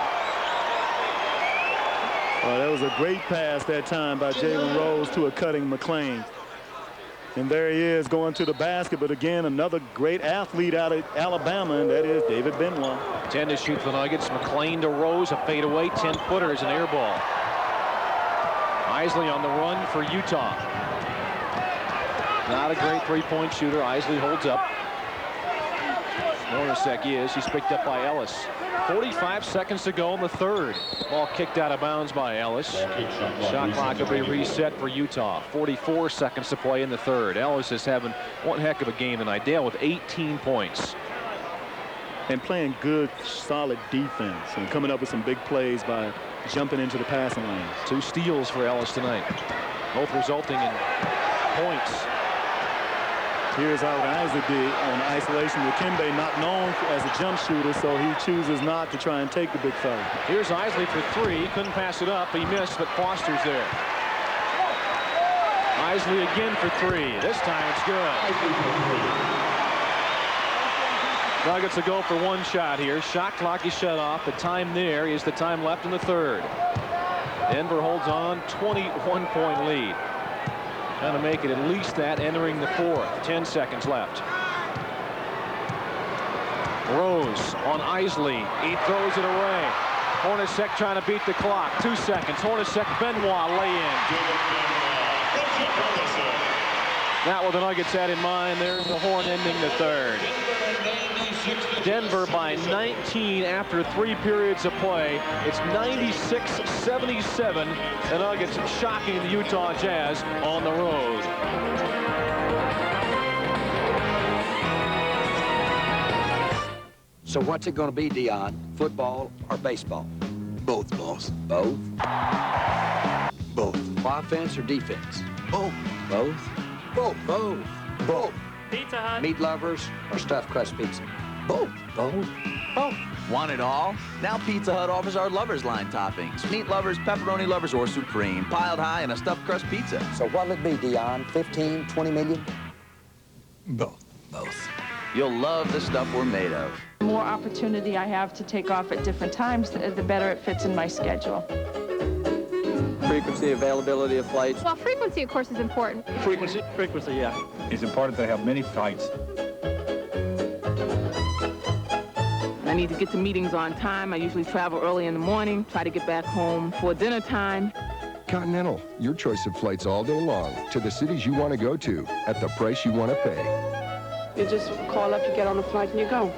That was a great pass that time by Jalen Rose to a cutting McClain. And there he is going to the basket. But again, another great athlete out of Alabama, and that is David Benoit. 10 to shoot for the Nuggets. McClain to Rose, a fadeaway. 10-footer is an air ball. Isley on the run for Utah. Not a great 3-point shooter. Isley holds up. Hornacek is. He's picked up by Ellis. 45 seconds to go in the third. Ball kicked out of bounds by Ellis. Shot clock will be reset for Utah. 44 seconds to play in the third. Ellis is having one heck of a game tonight. Dale with 18 points. And playing good, solid defense and coming up with some big plays by jumping into the passing lane. 2 steals for Ellis tonight, both resulting in points. Here's how Isley did on isolation. Dikembe not known as a jump shooter, so he chooses not to try and take the big foul. Here's Isley for three. Couldn't pass it up. He missed, but Foster's there. Isley again for three. This time it's good. Nuggets will go for one shot here. Shot clock is shut off. The time there is the time left in the third. Denver holds on, 21-point lead. Trying to make it at least that entering the fourth. 10 seconds left. Rose on Isley. He throws it away. Hornacek trying to beat the clock. 2 seconds. Hornacek, Benoit lay in. Not what the Nuggets had in mind. There's the horn ending the third. Denver by 19 after 3 periods of play. It's 96-77. The Nuggets shocking the Utah Jazz on the road. So what's it going to be, Dion? Football or baseball? Both, boss. Both? Both. Offense or defense? Both. Both? Both. Both. Both. Pizza Hut. Meat lovers or stuffed crust pizza? Both. Both. Both. Want it all? Now Pizza Hut offers our Lovers Line toppings. Meat lovers, pepperoni lovers, or supreme. Piled high in a stuffed crust pizza. So what'll it be, Dion? 15, 20 million? Both. Both. You'll love the stuff we're made of. The more opportunity I have to take off at different times, the better it fits in my schedule. Frequency, availability of flights. Well, frequency, of course, is important. Frequency, yeah. It's important to have many flights. I need to get to meetings on time. I usually travel early in the morning, try to get back home for dinner time. Continental, your choice of flights all day long to the cities you want to go to at the price you want to pay. You just call up, you get on a flight, and you go.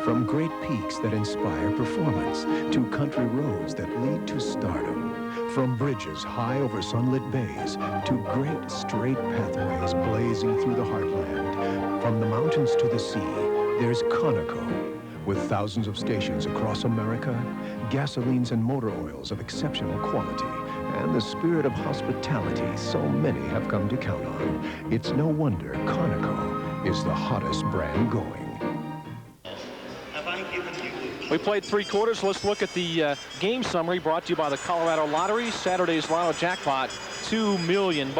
From great peaks that inspire performance to country roads that lead to stardom. From bridges high over sunlit bays to great straight pathways blazing through the heartland. From the mountains to the sea, there's Conoco. With thousands of stations across America, gasolines and motor oils of exceptional quality, and the spirit of hospitality so many have come to count on. It's no wonder Conoco is the hottest brand going. We played 3 quarters. Let's look at the game summary brought to you by the Colorado Lottery. Saturday's Lotto jackpot, $2 million.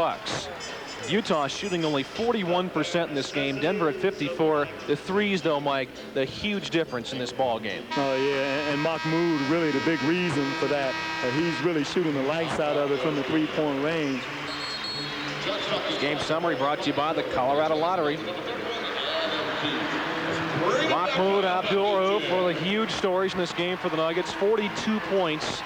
Utah shooting only 41% in this game. Denver at 54%. The threes, though, Mike, the huge difference in this ball game. Oh, yeah, and Mahmoud really the big reason for that. He's really shooting the lights out of it from the three-point range. Game summary brought to you by the Colorado Lottery. Mahmoud, Abdul-Rauf, one of the huge stories in this game for the Nuggets. 42 points.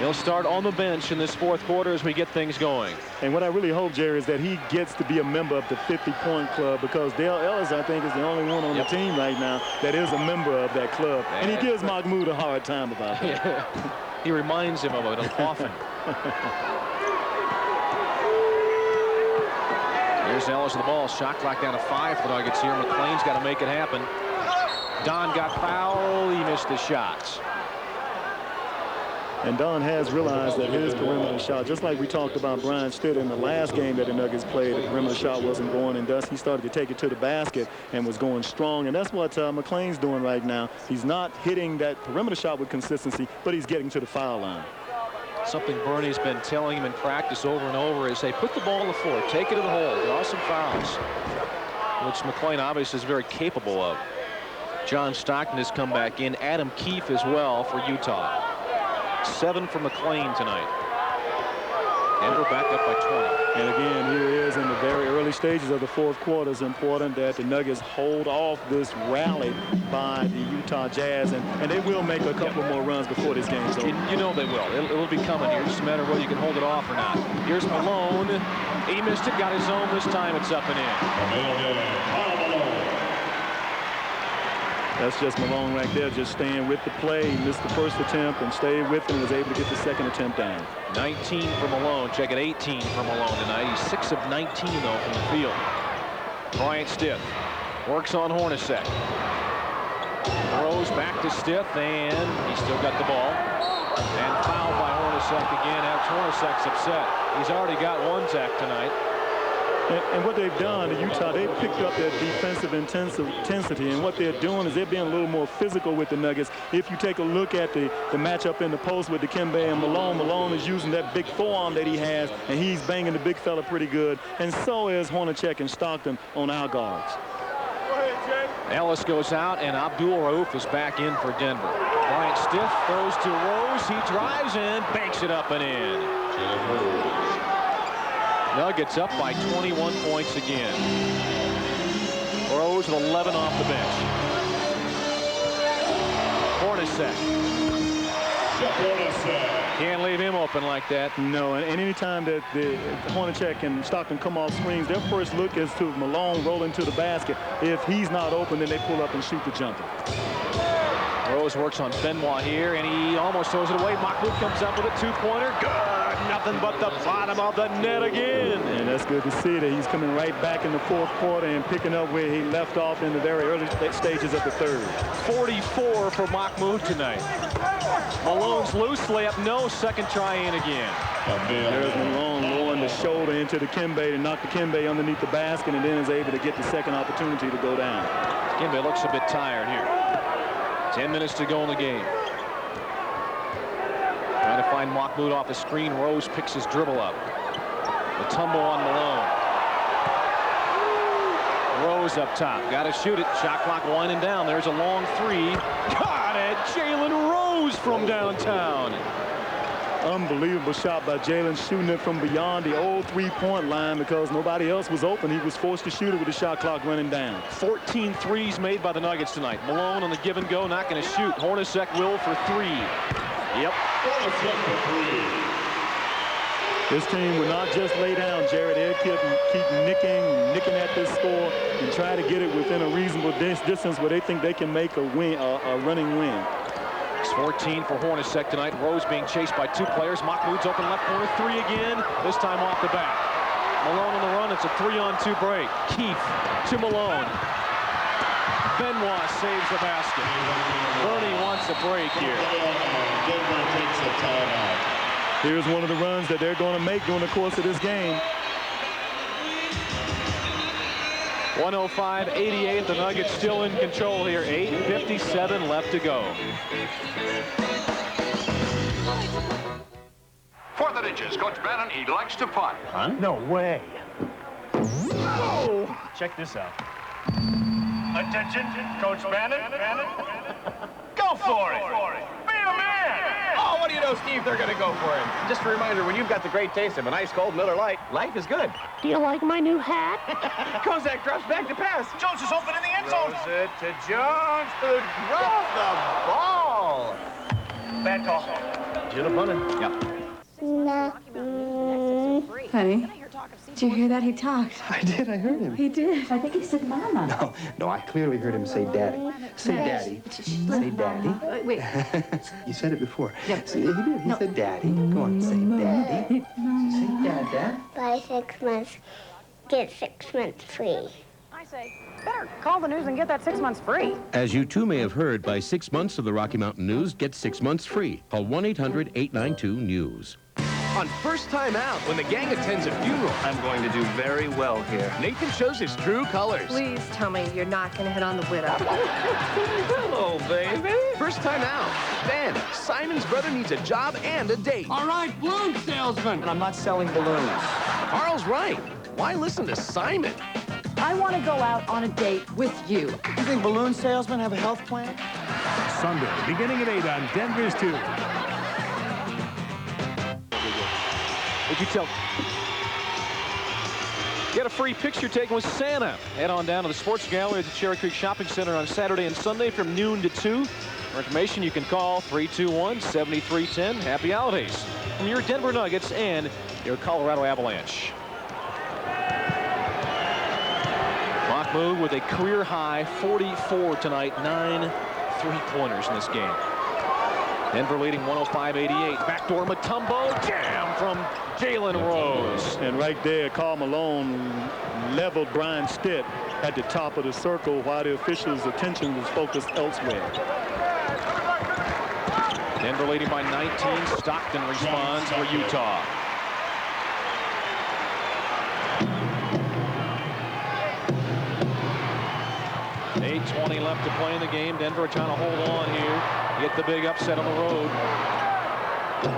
He'll start on the bench in this fourth quarter as we get things going. And what I really hope, Jerry, is that he gets to be a member of the 50-point club, because Dale Ellis, I think, is the only one on the team right now that is a member of that club. And he gives Mahmoud a hard time about that. He reminds him of it often. Here's Ellis with the ball. Shot clock down to 5 for the Nuggets here. McClain's got to make it happen. Don got fouled. He missed the shots. And Don has realized that his perimeter shot, just like we talked about Brian Stitt in the last game that the Nuggets played, the perimeter shot wasn't going, and thus he started to take it to the basket and was going strong. And that's what McClain's doing right now. He's not hitting that perimeter shot with consistency, but he's getting to the foul line. Something Bernie's been telling him in practice over and over is, hey, put the ball on the floor, take it to the hole, draw some fouls, which McClain obviously is very capable of. John Stockton has come back in. Adam Keefe as well for Utah. 7 for McClain tonight. Denver back up by 20. And again, here it is in the very early stages of the fourth quarter. It's important that the Nuggets hold off this rally by the Utah Jazz, and they will make a couple more runs before this game's over. You know they will. It'll be coming here. Just a matter of whether you can hold it off or not. Here's Malone. He missed it, got his own. This time it's up and in. That's just Malone right there, just staying with the play. He missed the first attempt and stayed with it and was able to get the second attempt down. 19 for Malone. Check it, 18 for Malone tonight. He's 6 of 19, though, from the field. Bryant Stiff works on Hornacek. Throws back to Stiff, and he's still got the ball. And fouled by Hornacek again. Hornacek's upset. He's already got 1 sack tonight. And what they've done in Utah, they've picked up that defensive intensity, and what they're doing is they're being a little more physical with the Nuggets. If you take a look at the matchup in the post with Dikembe and Malone, Malone is using that big forearm that he has, and he's banging the big fella pretty good, and so is Hornacek and Stockton on our guards. Ellis goes out, and Abdul-Rauf is back in for Denver. Bryant stiff, throws to Rose. He drives in, banks it up and in. Nuggets up by 21 points again. Rose with 11 off the bench. Hornacek. Can't leave him open like that. No, and any time that the Hornacek and Stockton come off screens, their first look is to Malone rolling to the basket. If he's not open, then they pull up and shoot the jumper. Rose works on Benoit here, and he almost throws it away. Mahmoud comes up with a two-pointer. Good. Nothing but the bottom of the net again. And that's good to see that he's coming right back in the fourth quarter and picking up where he left off in the very early stages of the third. 44 for Mahmoud tonight. Malone's loose layup, no. Second try in again. There's Malone lowering the shoulder into Dikembe to knock Dikembe underneath the basket, and then is able to get the second opportunity to go down. Dikembe looks a bit tired here. 10 minutes to go in the game. Trying to find Mahmoud off the screen. Rose picks his dribble up. The tumble on Malone. Rose up top. Got to shoot it. Shot clock winding down. There's a long three. Got it. Jalen Rose from downtown. Unbelievable shot by Jalen, shooting it from beyond the old three-point line because nobody else was open. He was forced to shoot it with the shot clock running down. 14 threes made by the Nuggets tonight. Malone on the give and go, not going to shoot. Hornacek will for three. Yep. This team will not just lay down, Jared. They'll keep nicking at this score and try to get it within a reasonable distance where they think they can make a running win. It's 14 for Hornacek tonight. Rose being chased by two players. Mahmoud's open left corner, three again. This time off the back. Malone on the run. It's a 3-on-2 break. Keith to Malone. Benoit saves the basket. Bernie wants a break here. Here's one of the runs that they're going to make during the course of this game. 105-88. The Nuggets still in control here. 8:57 left to go. For the Ninjas, Coach Bannon, he likes to punt. Huh? No way. Oh. Check this out. Attention, Coach Bannon. Go for it. Be a man. Oh, what do you know, Steve? They're going to go for it. Just a reminder, when you've got the great taste of an ice cold Miller Lite, life is good. Do you like my new hat? Kozak drops back to pass. Jones is open in the end zone. Throws it to Jones, who drops the ball. Bad call. Should have punted. Yeah. Honey, did you hear that? He talked. I did. I heard him. He did. I think he said mama. No, I clearly heard him say daddy. Say daddy. Say daddy. Wait. You said it before. No. See, he did. He said daddy. Go on, say daddy. Say dad. Buy 6 months, get 6 months free. I say, better call the news and get that 6 months free. As you too may have heard, buy 6 months of the Rocky Mountain News, get 6 months free. Call 1-800-892-NEWS. On First Time Out, when the gang attends a funeral, I'm going to do very well here. Nathan shows his true colors. Please tell me you're not going to hit on the widow. Hello, baby. First Time Out. Then, Simon's brother needs a job and a date. All right, balloon salesman. And I'm not selling balloons. Carl's right. Why listen to Simon? I want to go out on a date with you. You think balloon salesmen have a health plan? Sunday, beginning at 8 on Denver's 2. Would you tell? Get a free picture taken with Santa. Head on down to the Sports Gallery at the Cherry Creek Shopping Center on Saturday and Sunday from noon to 2. For information, you can call 321-7310. Happy holidays from your Denver Nuggets and your Colorado Avalanche. Mahmoud with a career-high 44 tonight. 9 3-pointers in this game. Denver leading 105-88. Backdoor Mutombo. Jam from Jalen Rose. And right there, Karl Malone leveled Brian Stitt at the top of the circle while the officials' attention was focused elsewhere. Denver leading by 19. Stockton responds for Utah. 2:20 left to play in the game. Denver trying to hold on here. Get the big upset on the road.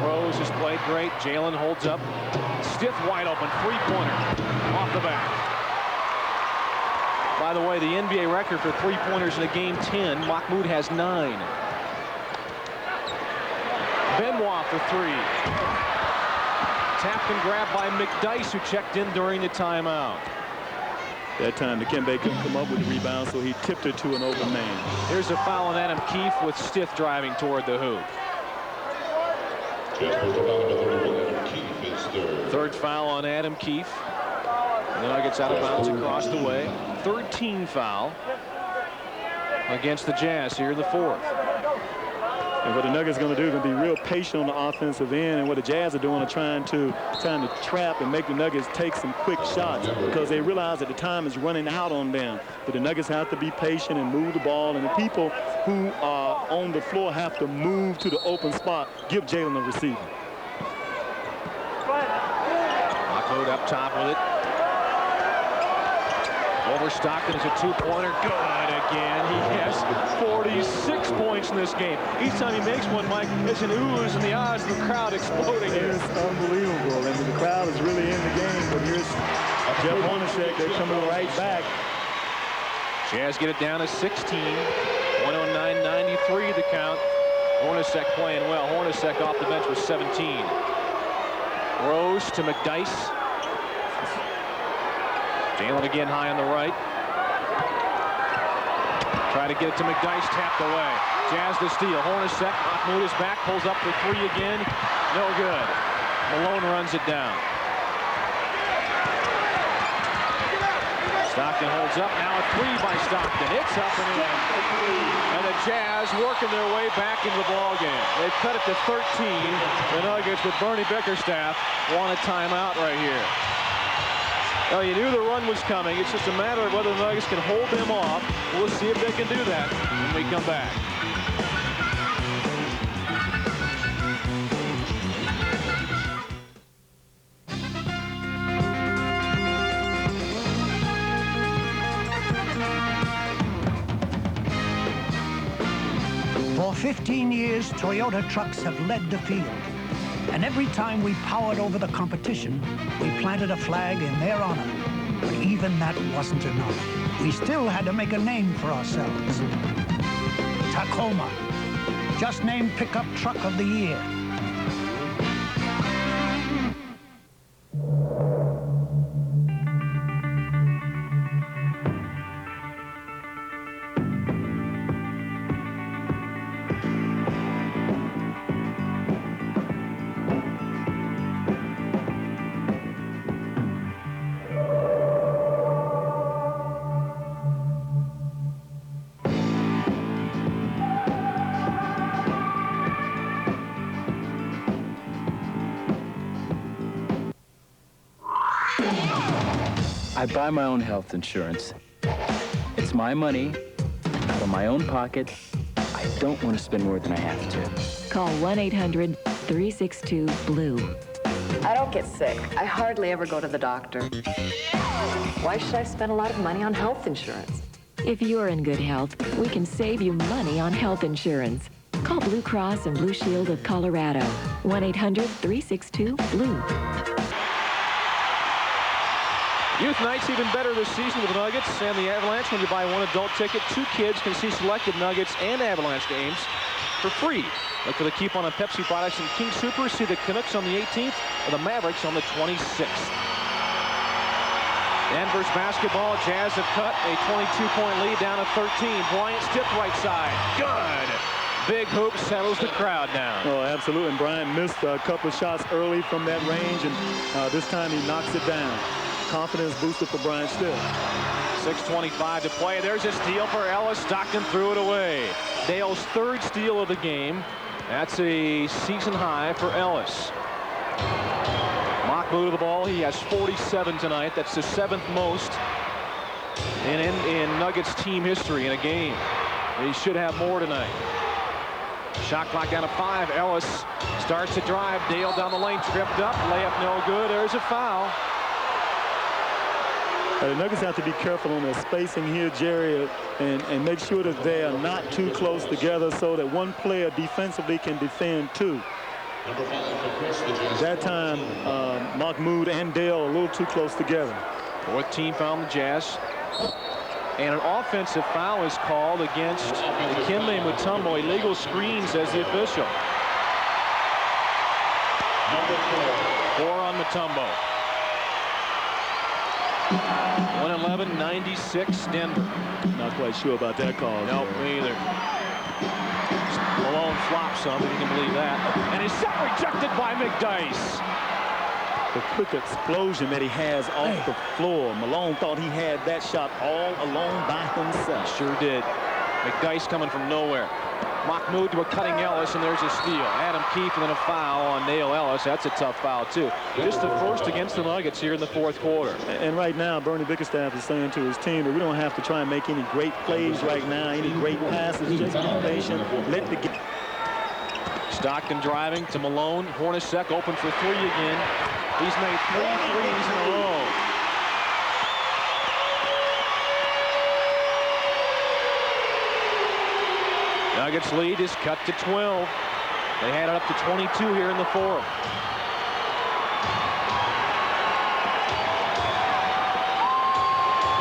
Rose has played great. Jalen holds up. Stiff wide open. Three-pointer off the back. By the way, the NBA record for three-pointers in a game 10. Mahmoud has 9. Benoit for 3. Tapped and grabbed by McDyess, who checked in during the timeout. That time, Dikembe couldn't come up with the rebound, so he tipped it to an open man. Here's a foul on Adam Keefe with Stith driving toward the hoop. Third foul on Adam Keefe. And the Nuggets out of bounds across the way. 13 foul against the Jazz here in the fourth. And what the Nuggets are going to do is going to be real patient on the offensive end, and what the Jazz are doing are trying to trap and make the Nuggets take some quick shots because they realize that the time is running out on them. But the Nuggets have to be patient and move the ball, and the people who are on the floor have to move to the open spot. Give Jalen the receiver. Mahmoud up top with it. Over Stockton is a two-pointer. Good again. He has 46 points in this game. Each time he makes one, Mike, it's an ooze and the eyes of the crowd exploding. It's unbelievable. And the crowd is really in the game. But here's Jeff Hornacek. They're coming right back. Jazz get it down to 16. 109-93 the count. Hornacek playing well. Hornacek off the bench with 17. Rose to McDyess. Jalen again high on the right. Try to get it to McDyess, tapped away. Jazz the steal. Hornacek, Mahmoud is back, pulls up for 3 again. No good. Malone runs it down. Stockton holds up. Now a 3 by Stockton. It's up and in. And the Jazz working their way back into the ball game. They've cut it to 13. The Nuggets with Bernie Bickerstaff want a timeout right here. Well, you knew the run was coming. It's just a matter of whether the Nuggets can hold them off. We'll see if they can do that when we come back. For 15 years, Toyota trucks have led the field. And every time we powered over the competition, we planted a flag in their honor. But even that wasn't enough. We still had to make a name for ourselves. Tacoma, just named Pickup Truck of the Year. I buy my own health insurance. It's my money, out of my own pocket. I don't want to spend more than I have to. Call 1-800-362-BLUE. I don't get sick. I hardly ever go to the doctor. Why should I spend a lot of money on health insurance? If you're in good health, we can save you money on health insurance. Call Blue Cross and Blue Shield of Colorado. 1-800-362-BLUE. Youth Night's even better this season with the Nuggets and the Avalanche. When you buy one adult ticket, 2 kids can see selected Nuggets and Avalanche games for free. Look for the Keep On Pepsi products in King Super. See the Canucks on the 18th or the Mavericks on the 26th. Denver's basketball. Jazz have cut a 22-point lead down to 13. Bryant Stiff right side. Good. Big hoop settles the crowd down. Oh, absolutely. And Bryant missed a couple of shots early from that range, and this time he knocks it down. Confidence boosted for Bryant Stiff. 6:25 to play. There's a steal for Ellis. Stockton threw it away. Dale's 3rd steal of the game. That's a season high for Ellis. Mahmoud of the ball. He has 47 tonight. That's the 7th most in Nuggets team history in a game. He should have more tonight. Shot clock down to 5. Ellis starts to drive. Dale down the lane, tripped up. Layup no good. There's a foul. The Nuggets have to be careful on their spacing here, Jerry, and make sure that they are not too close together so that one player defensively can defend two. At that time, Mahmoud and Dale are a little too close together. Fourth team foul on the Jazz. And an offensive foul is called against Dikembe Mutombo. Illegal screen, says the official. 4 on Mutombo. 111-96 Denver. Not quite sure about that call. No, me either. Malone flops some, if you can believe that. And his shot rejected by McDyess. The quick explosion that he has off the floor. Malone thought he had that shot all alone by himself. Sure did. McDyess coming from nowhere. Mahmoud to a cutting Ellis, and there's a steal. Adam Keefe and then a foul on Neil Ellis. That's a tough foul, too. Just the first against the Nuggets here in the fourth quarter. And right now, Bernie Bickerstaff is saying to his team that we don't have to try and make any great plays right now, any great passes. Just be patient. Let the game. Stockton driving to Malone. Hornacek open for 3 again. He's made 3 threes in a row. Nuggets lead is cut to 12. They had it up to 22 here in the fourth.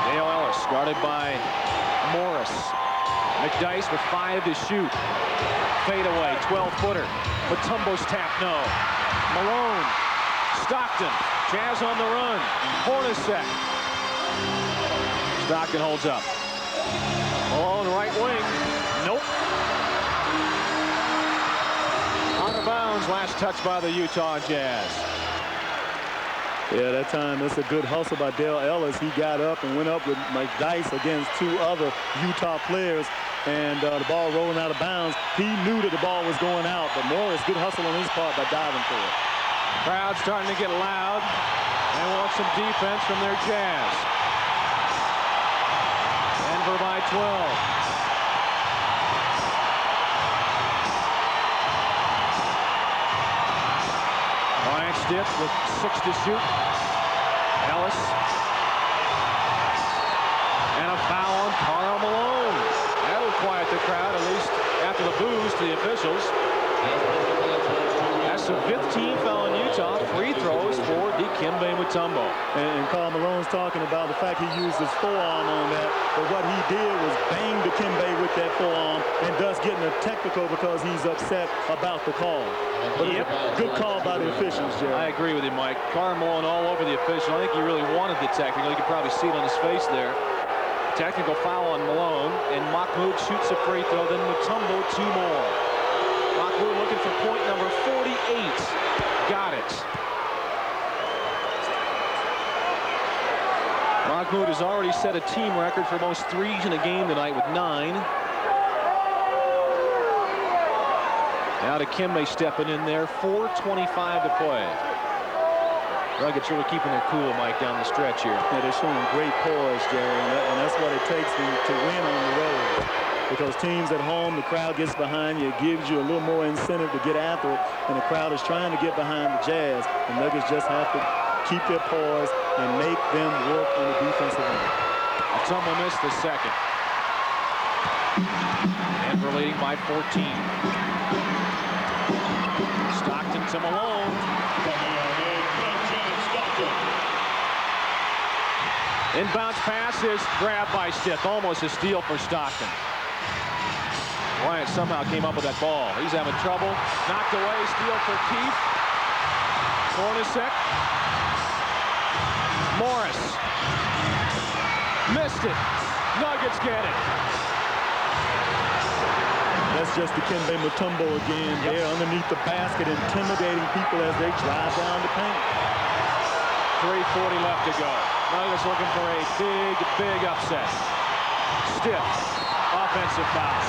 Dale Ellis guarded by Morris. McDyess with 5 to shoot. Fadeaway, 12-footer. Mutombo's tap, no. Malone. Stockton. Jazz on the run. Hornacek. Stockton holds up. Malone right wing. Nope. Out of bounds. Last touch by the Utah Jazz. Yeah, that time that's a good hustle by Dale Ellis. He got up and went up with McDyess against 2 other Utah players. And the ball rolling out of bounds. He knew that the ball was going out, but Morris, good hustle on his part by diving for it. Crowd starting to get loud. They want some defense from their Jazz. Denver by 12. Bryant stiff with 6 to shoot. Ellis. And a foul on Karl Malone. That'll quiet the crowd, at least after the boos to the officials. That's the 5th team foul in Utah. Free throws for Dikembe Mutombo. And Karl Malone's talking about the fact he used his forearm on that, but what he did was bang Dikembe with that forearm and thus getting a technical because he's upset about the call. But yep. Good call by the officials, Jerry. I agree with you, Mike. Karl Malone all over the official. I think he really wanted the technical. You could probably see it on his face there. Technical foul on Malone, and Mahmoud shoots a free throw, then Mutombo 2 more. Mahmoud looking for point number 48. Got it. Mahmoud has already set a team record for most threes in a game tonight with 9. Now Dikembe stepping in there, 4:25 to play. Nuggets really keeping their cool, Mike, down the stretch here. Yeah, they're showing great poise, Jerry, and that's what it takes to win on the road. Because teams at home, the crowd gets behind you. It gives you a little more incentive to get after it, and the crowd is trying to get behind the Jazz. The Nuggets just have to keep their poise and make them work on the defensive end. Mutombo missed the second. Denver leading by 14. Stockton to Malone. Inbounds pass is grabbed by Stith. Almost a steal for Stockton. Bryant somehow came up with that ball. He's having trouble. Knocked away. Steal for Keefe. Hornacek. Morris. Missed it. Nuggets get it. That's just Dikembe Mutombo again. Yep. There underneath the basket, intimidating people as they drive down the paint. 3:40 left to go. Nuggets looking for a big upset. Stiff offensive foul.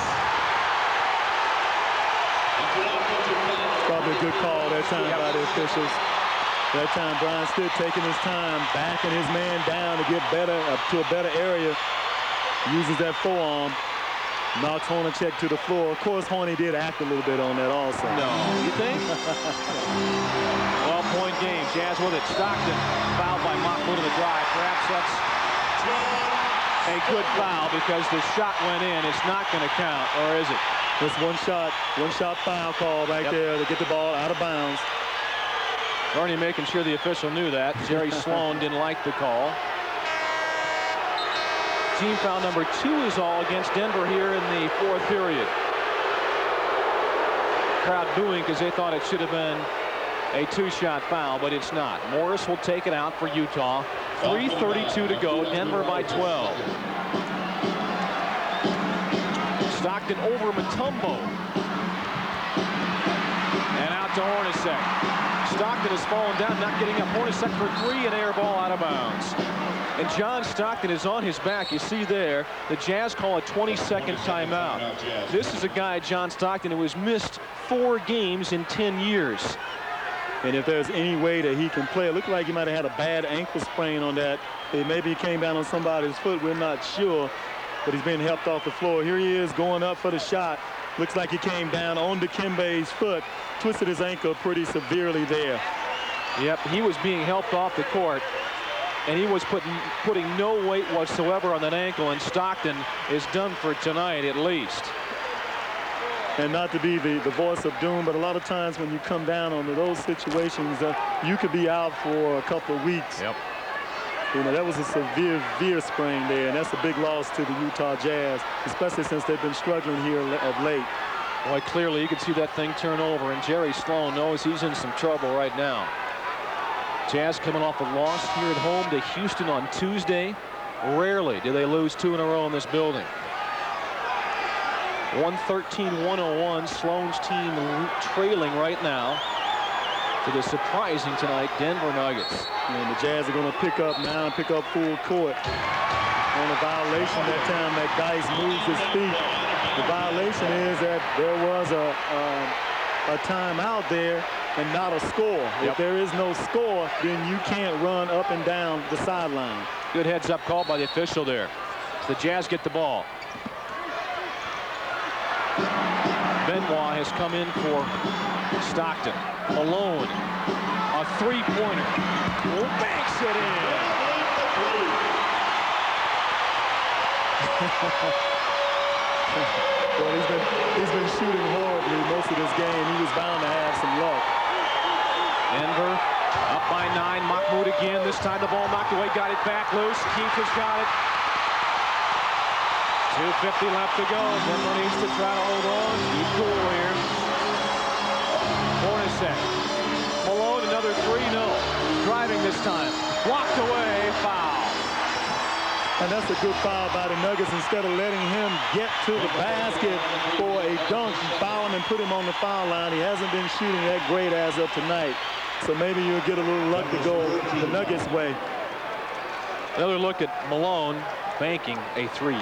Probably a good call that time by the officials. That time Brian Stitt taking his time, backing his man down to get better to a better area. Uses that forearm. Knocks Hornacek to the floor. Of course, Horny did act a little bit on that also. No, you think? 12-point game. Jazz with it. Stockton fouled by Mahmoud in the drive. Perhaps that's a good foul because the shot went in. It's not going to count, or is it? It's one shot foul call right there to get the ball out of bounds. Barney making sure the official knew that. Jerry Sloan didn't like the call. Team foul number 2 is all against Denver here in the 4th period. Crowd booing because they thought it should have been a 2-shot foul, but it's not. Morris will take it out for Utah. 3:32 to go. Denver by 12. Stockton over Mutombo. And out to Hornacek. Stockton has fallen down, not getting up. Hornacek for 3, an air ball out of bounds. And John Stockton is on his back. You see there, the Jazz call a 20-second timeout. This is a guy, John Stockton, who has missed 4 games in 10 years. And if there's any way that he can play, it looked like he might have had a bad ankle sprain on that. Maybe he came down on somebody's foot. We're not sure. But he's being helped off the floor. Here he is going up for the shot. Looks like he came down on Dikembe's foot. Twisted his ankle pretty severely there. Yep, he was being helped off the court. And he was putting no weight whatsoever on that ankle. And Stockton is done for tonight at least. And not to be the voice of doom, but a lot of times when you come down on those situations, you could be out for a couple of weeks. Yep. You know, that was a severe sprain there, and that's a big loss to the Utah Jazz, especially since they've been struggling here of late. Boy, clearly you can see that thing turn over, and Jerry Sloan knows he's in some trouble right now. Jazz coming off a loss here at home to Houston on Tuesday. Rarely do they lose 2 in a row in this building. 113-101. Sloan's team trailing right now to the surprising tonight Denver Nuggets. And the Jazz are going to pick up full court. On a violation that time that Dice moves his feet. The violation is that there was a timeout there and not a score. Yep. If there is no score, then you can't run up and down the sideline. Good heads-up call by the official there. The Jazz get the ball. Benoit has come in for Stockton. Malone, a 3-pointer. Banks it in. Well, he's been shooting horribly most of this game. He was bound to have some luck. Denver up by 9. Mahmoud again. This time the ball knocked away. Got it back loose. Keith has got it. 2:50 left to go. Denver needs to try to hold on. Be cool here. Hornacek. Malone, another 3. No. Driving this time. Blocked away. Foul. And that's a good foul by the Nuggets. Instead of letting him get to the basket for a dunk, foul him and put him on the foul line. He hasn't been shooting that great as of tonight. So maybe you'll get a little luck to go the Nuggets' way. Another look at Malone banking a 3 in.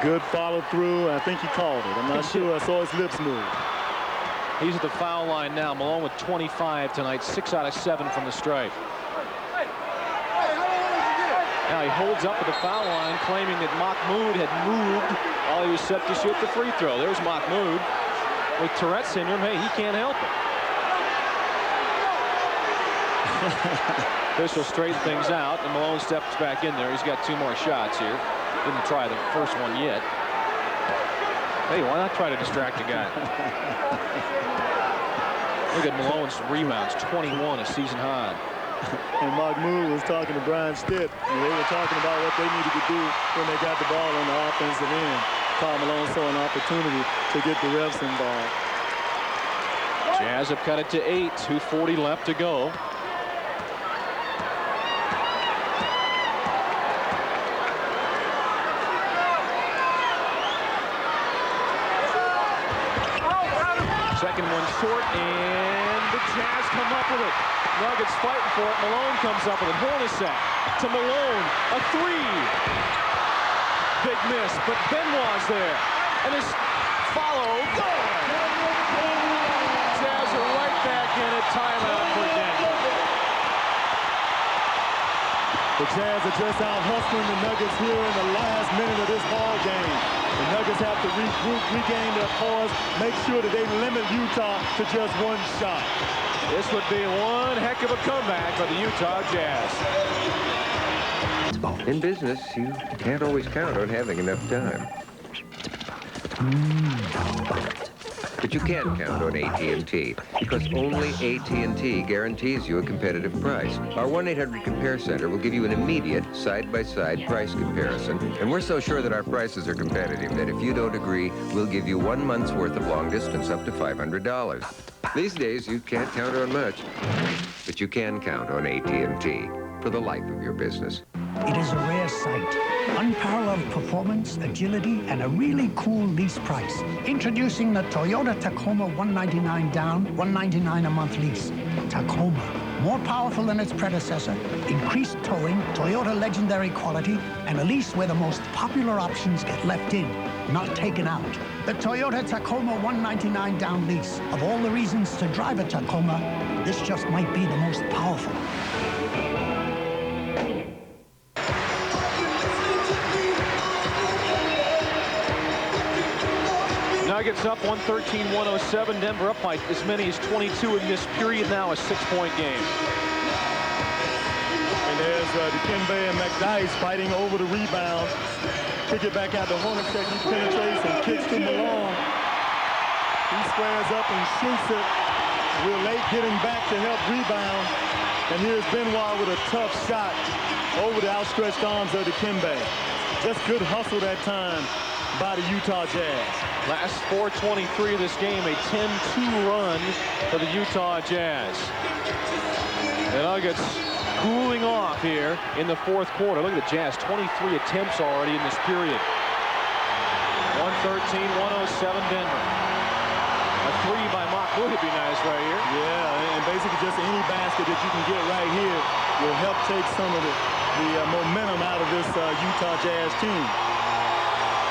Good follow through. I think he called it. I'm not sure. I saw his lips move. He's at the foul line now. Malone with 25 tonight. 6 out of 7 from the stripe. Now he holds up at the foul line, claiming that Mahmoud had moved while he was set to shoot the free throw. There's Mahmoud. With Tourette syndrome, hey, he can't help it. Official straighten things out, and Malone steps back in there. He's got 2 more shots here. Didn't try the first one yet. Hey, why not try to distract a guy? Look at Malone's rebounds, 21, a season high. And Mahmoud was talking to Brian Stitt, and they were talking about what they needed to do when they got the ball on the offensive end. Karl Malone saw an opportunity to get the refs involved. Jazz have cut it to 8, 2:40 left to go. Second one short, and the Jazz come up with it. Nuggets fighting for it. Malone comes up with it. Hornacek to Malone. A 3. Big miss, but Benoit's there. And his follow. Good. Jazz are right back in a timeout for Denver. The Jazz are just out hustling the Nuggets here in the last minute of this ball game. The Nuggets have to regroup, regain their poise, make sure that they limit Utah to just 1 shot. This would be one heck of a comeback for the Utah Jazz. In business, you can't always count on having enough time. But you can count on AT&T, because only AT&T guarantees you a competitive price. Our 1-800-COMPARE Center will give you an immediate side-by-side price comparison. And we're so sure that our prices are competitive that if you don't agree, we'll give you 1 month's worth of long distance up to $500. These days, you can't count on much, but you can count on AT&T for the life of your business. It is a rare sight. Unparalleled performance, agility, and a really cool lease price. Introducing the Toyota Tacoma $199 down, $199 a month lease. Tacoma, more powerful than its predecessor, increased towing, Toyota legendary quality, and a lease where the most popular options get left in, not taken out. The Toyota Tacoma $199 down lease. Of all the reasons to drive a Tacoma, this just might be the most powerful. Nuggets up 113-107. Denver up by as many as 22 in this period. Now a 6-point game. And there's Dikembe and McDyess fighting over the rebound. Kick it back out to Hornacek. He penetrates and kicks to Malone. He squares up and shoots it. Real late getting back to help rebound. And here's Benoit with a tough shot over the outstretched arms of Dikembe. Just good hustle that time by the Utah Jazz. Last 4:23 of this game, a 10-2 run for the Utah Jazz. The Nuggets cooling off here in the fourth quarter. Look at the Jazz, 23 attempts already in this period. 113-107 Denver. A three by Mahmoud would be nice right here. Yeah, and basically just any basket that you can get right here will help take some of the momentum out of this Utah Jazz team.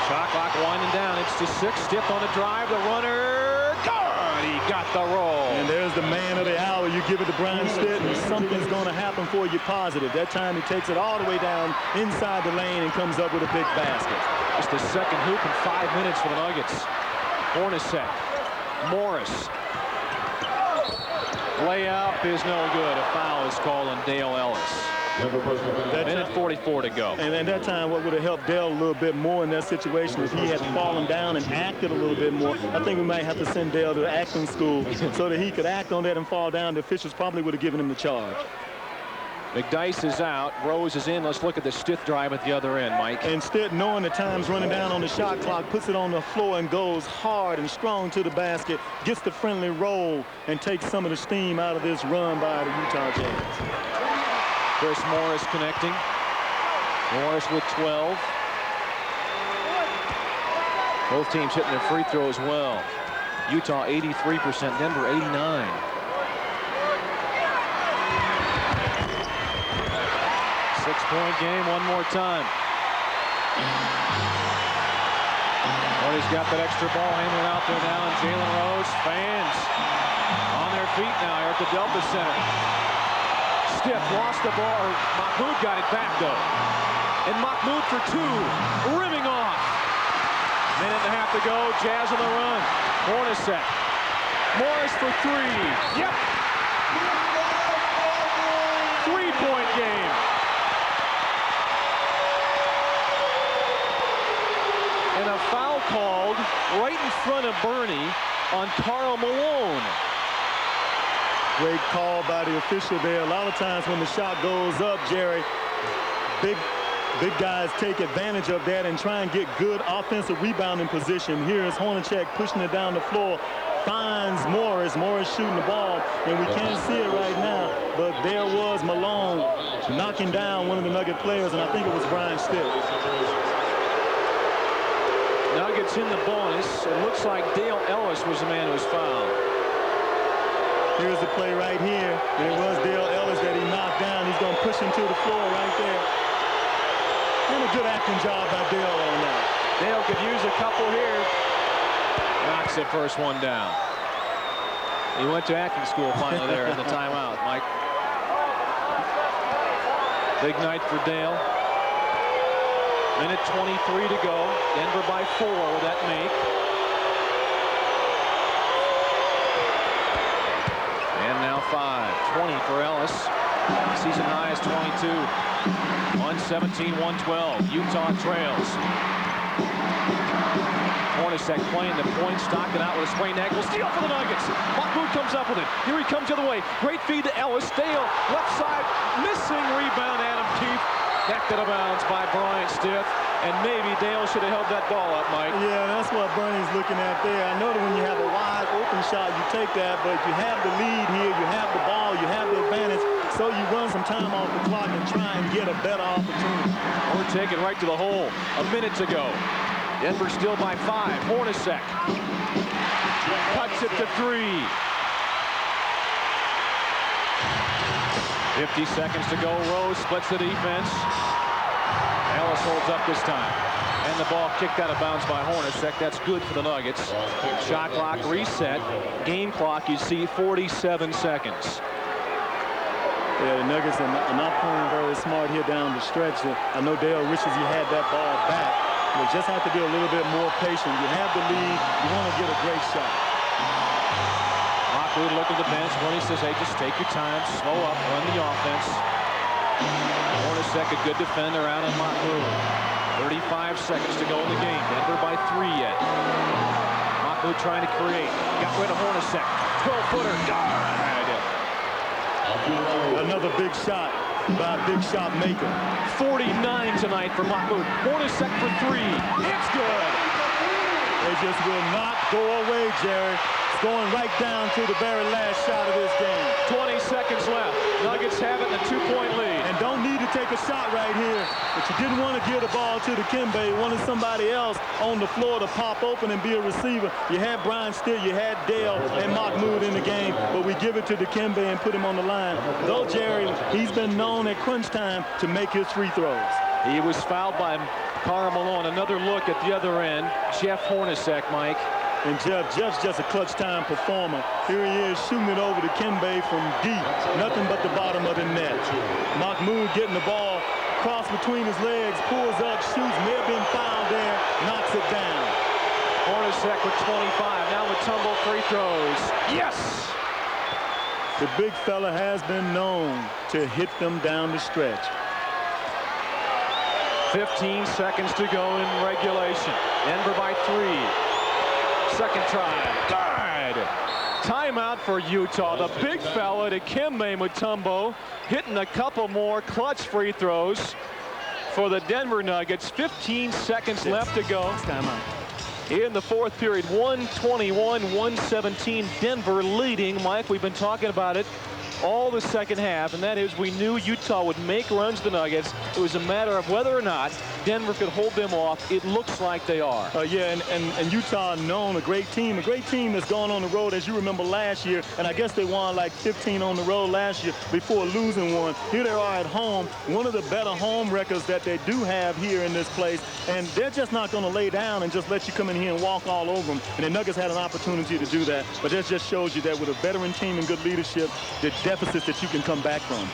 Shot clock winding down. It's to 6. Stiff on the drive. The runner. Good. He got the roll. And there's the man of the hour. You give it to Brian Stitt, and something's going to happen for you positive. That time he takes it all the way down inside the lane and comes up with a big basket. It's the second hoop in 5 minutes for the Nuggets. Hornacek. Morris. Layup is no good. A foul is called on Dale Ellis. Minute 44 to go. And at that time, what would have helped Dale a little bit more in that situation if he had fallen down and acted a little bit more. I think we might have to send Dale to acting school so that he could act on that and fall down. The officials probably would have given him the charge. McDyess is out. Rose is in. Let's look at the Stitt drive at the other end, Mike. And Stitt, knowing the time's running down on the shot clock, puts it on the floor and goes hard and strong to the basket, gets the friendly roll, and takes some of the steam out of this run by the Utah Jazz. Chris Morris connecting. Morris with 12. Both teams hitting their free throw as well. Utah 83%, Denver 89. Six-point game one more time. Marty's got that extra ball handler out there now, and Jalen Rose, fans on their feet now here at the Delta Center. Stiff lost the ball. Mahmoud got it back though. And Mahmoud for 2, rimming off. Minute and a half to go. Jazz on the run. Hornacek. Morris for 3. Yep. 3-point game. And a foul called right in front of Bernie on Karl Malone. Great call by the official there. A lot of times when the shot goes up, Jerry, big guys take advantage of that and try and get good offensive rebounding position. Here's Hornacek pushing it down the floor, finds Morris. Morris shooting the ball, and we can't see it right now, but there was Malone knocking down one of the Nugget players, and I think it was Brian Stitt. Nuggets in the bonus. It looks like Dale Ellis was the man who was fouled. Here's the play right here. And it was Dale Ellis that he knocked down. He's going to push him to the floor right there. And a good acting job by Dale on that. Dale could use a couple here. Knocks the first one down. He went to acting school finally there in the timeout, Mike. Big night for Dale. Minute 23 to go. Denver by 4. Will that make? And now 5. 20 for Ellis. Season high is 22. 117-112. Utah trails. Hornacek playing the point, Stockton out with a sprained ankle. Steal for the Nuggets. Mahmoud comes up with it. Here he comes the other way. Great feed to Ellis. Dale, left side, missing rebound. Adam Keefe backed out of bounds by Bryant Stith. And maybe Dale should have held that ball up, Mike. Yeah, that's what Bernie's looking at there. I know that when you have a wide open shot, you take that, but you have the lead here, you have the ball, you have the advantage, so you run some time off the clock and try and get a better opportunity. We're taking right to the hole a minute to go. Denver still by 5. Hornacek cuts it to 3. 50 seconds to go. Rose splits the defense. Ellis holds up this time. And the ball kicked out of bounds by Hornacek. That's good for the Nuggets. Shot clock reset. Game clock, you see, 47 seconds. Yeah, the Nuggets are not playing very smart here down the stretch. I know Dale wishes he had that ball back. You just have to be a little bit more patient. You have the lead. You want to get a great shot. Mahmoud look at the bench. When he says, hey, just take your time, slow up, run the offense. Hornacek, a good defender out on Mahmoud. 35 seconds to go in the game. Denver by 3 yet. Mahmoud trying to create. Got rid of Hornacek. 12-footer. Another big shot by a big shot maker. 49 tonight for Mahmoud. Hornacek for 3. It's good. They just will not go away, Jerry. It's going right down to the very last shot of this game. 20 seconds left. Nuggets have it in a 2-point lead. And don't need to take a shot right here. But you didn't want to give the ball to Dikembe. You wanted somebody else on the floor to pop open and be a receiver. You had Brian Stitt, you had Dale and Mahmoud in the game, but we give it to Dikembe and put him on the line. Though, Jerry, he's been known at crunch time to make his free throws. He was fouled by Karl Malone. Another look at the other end. Jeff Hornacek, Mike. And Jeff's just a clutch time performer. Here he is shooting it over to Dikembe from deep. Nothing but the bottom of the net. Mahmoud getting the ball crossed between his legs, pulls up, shoots, may have been fouled there, knocks it down. Hornacek with 25. Now Mutombo free throws. Yes! The big fella has been known to hit them down the stretch. 15 seconds to go in regulation. Denver by 3. Second try. Died. Timeout for Utah. The big fella, Dikembe Mutombo, hitting a couple more clutch free throws for the Denver Nuggets. 15 seconds left to go. Timeout. In the fourth period, 121-117. Denver leading. Mike, we've been talking about it all the second half, and that is we knew Utah would make runs to the Nuggets. It was a matter of whether or not Denver could hold them off. It looks like they are. Yeah, and Utah known a great team that's gone on the road, as you remember last year, and I guess they won like 15 on the road last year before losing one. Here they are at home, one of the better home records that they do have here in this place, and they're just not going to lay down and just let you come in here and walk all over them. And the Nuggets had an opportunity to do that, but that just shows you that with a veteran team and good leadership, the deficits that you can come back from.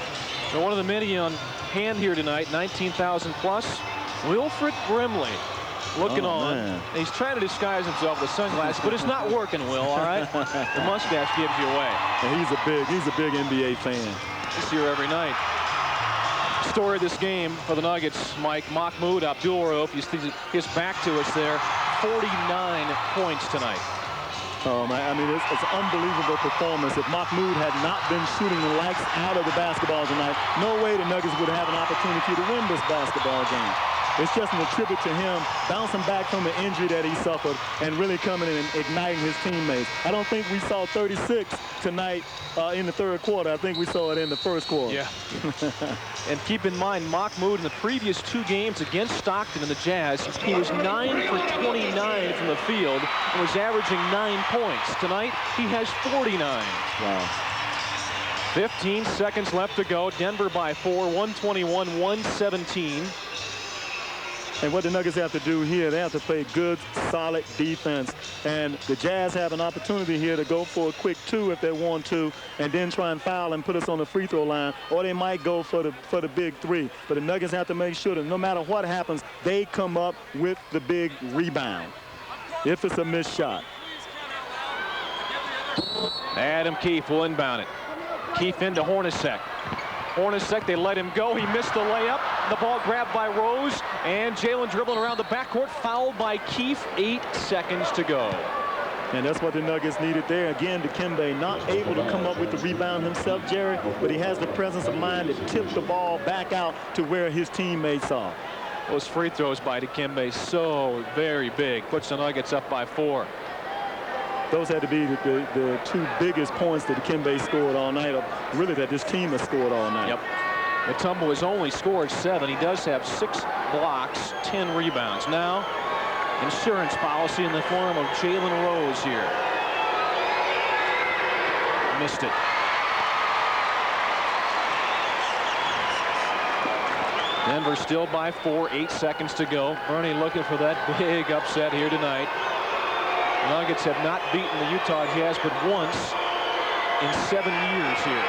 Now, one of the many on hand here tonight, 19,000 plus, Wilfred Brimley looking on. Man. He's trying to disguise himself with sunglasses, but it's not working, Will, all right? The mustache gives you away. And he's a big NBA fan. He's here every night. Story of this game for the Nuggets, Mike. Mahmoud, Abdul-Rauf, you see his back to us there. 49 points tonight. I mean, it's an unbelievable performance. If Mahmoud had not been shooting the lights out of the basketball tonight, no way the Nuggets would have an opportunity to win this basketball game. It's just an attribute to him bouncing back from the injury that he suffered and really coming in and igniting his teammates. I don't think we saw 36 tonight in the third quarter. I think we saw it in the first quarter. Yeah. And keep in mind, Mahmoud in the previous 2 games against Stockton and the Jazz, he was 9 for 29 from the field and was averaging 9 points. Tonight, he has 49. Wow. 15 seconds left to go. Denver by 4, 121-117. And what the Nuggets have to do here, they have to play good, solid defense. And the Jazz have an opportunity here to go for a quick 2 if they want to, and then try and foul and put us on the free throw line, or they might go for the big 3. But the Nuggets have to make sure that no matter what happens, they come up with the big rebound if it's a missed shot. Adam Keefe will inbound it. Keefe into Hornacek. Hornacek, they let him go. He missed the layup. The ball grabbed by Rose, and Jalen dribbling around the backcourt, fouled by Keefe. 8 seconds to go. And that's what the Nuggets needed there. Again, Dikembe not able to come up with the rebound himself, Jerry, but he has the presence of mind to tip the ball back out to where his teammates are. Those free throws by Dikembe so very big. Puts the Nuggets up by 4. Those had to be the 2 biggest points that Dikembe scored all night, or really that this team has scored all night. Yep. Mutombo has only scored 7. He does have 6 blocks, 10 rebounds. Now, insurance policy in the form of Jalen Rose here. Missed it. Denver still by 4, 8 seconds to go. Bernie looking for that big upset here tonight. The Nuggets have not beaten the Utah Jazz but once in 7 years here.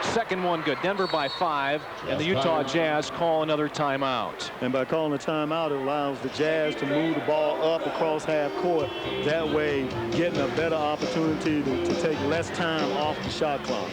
Second one good. Denver by 5, and the Utah Jazz call another timeout. And by calling a timeout, it allows the Jazz to move the ball up across half court. That way, getting a better opportunity to take less time off the shot clock.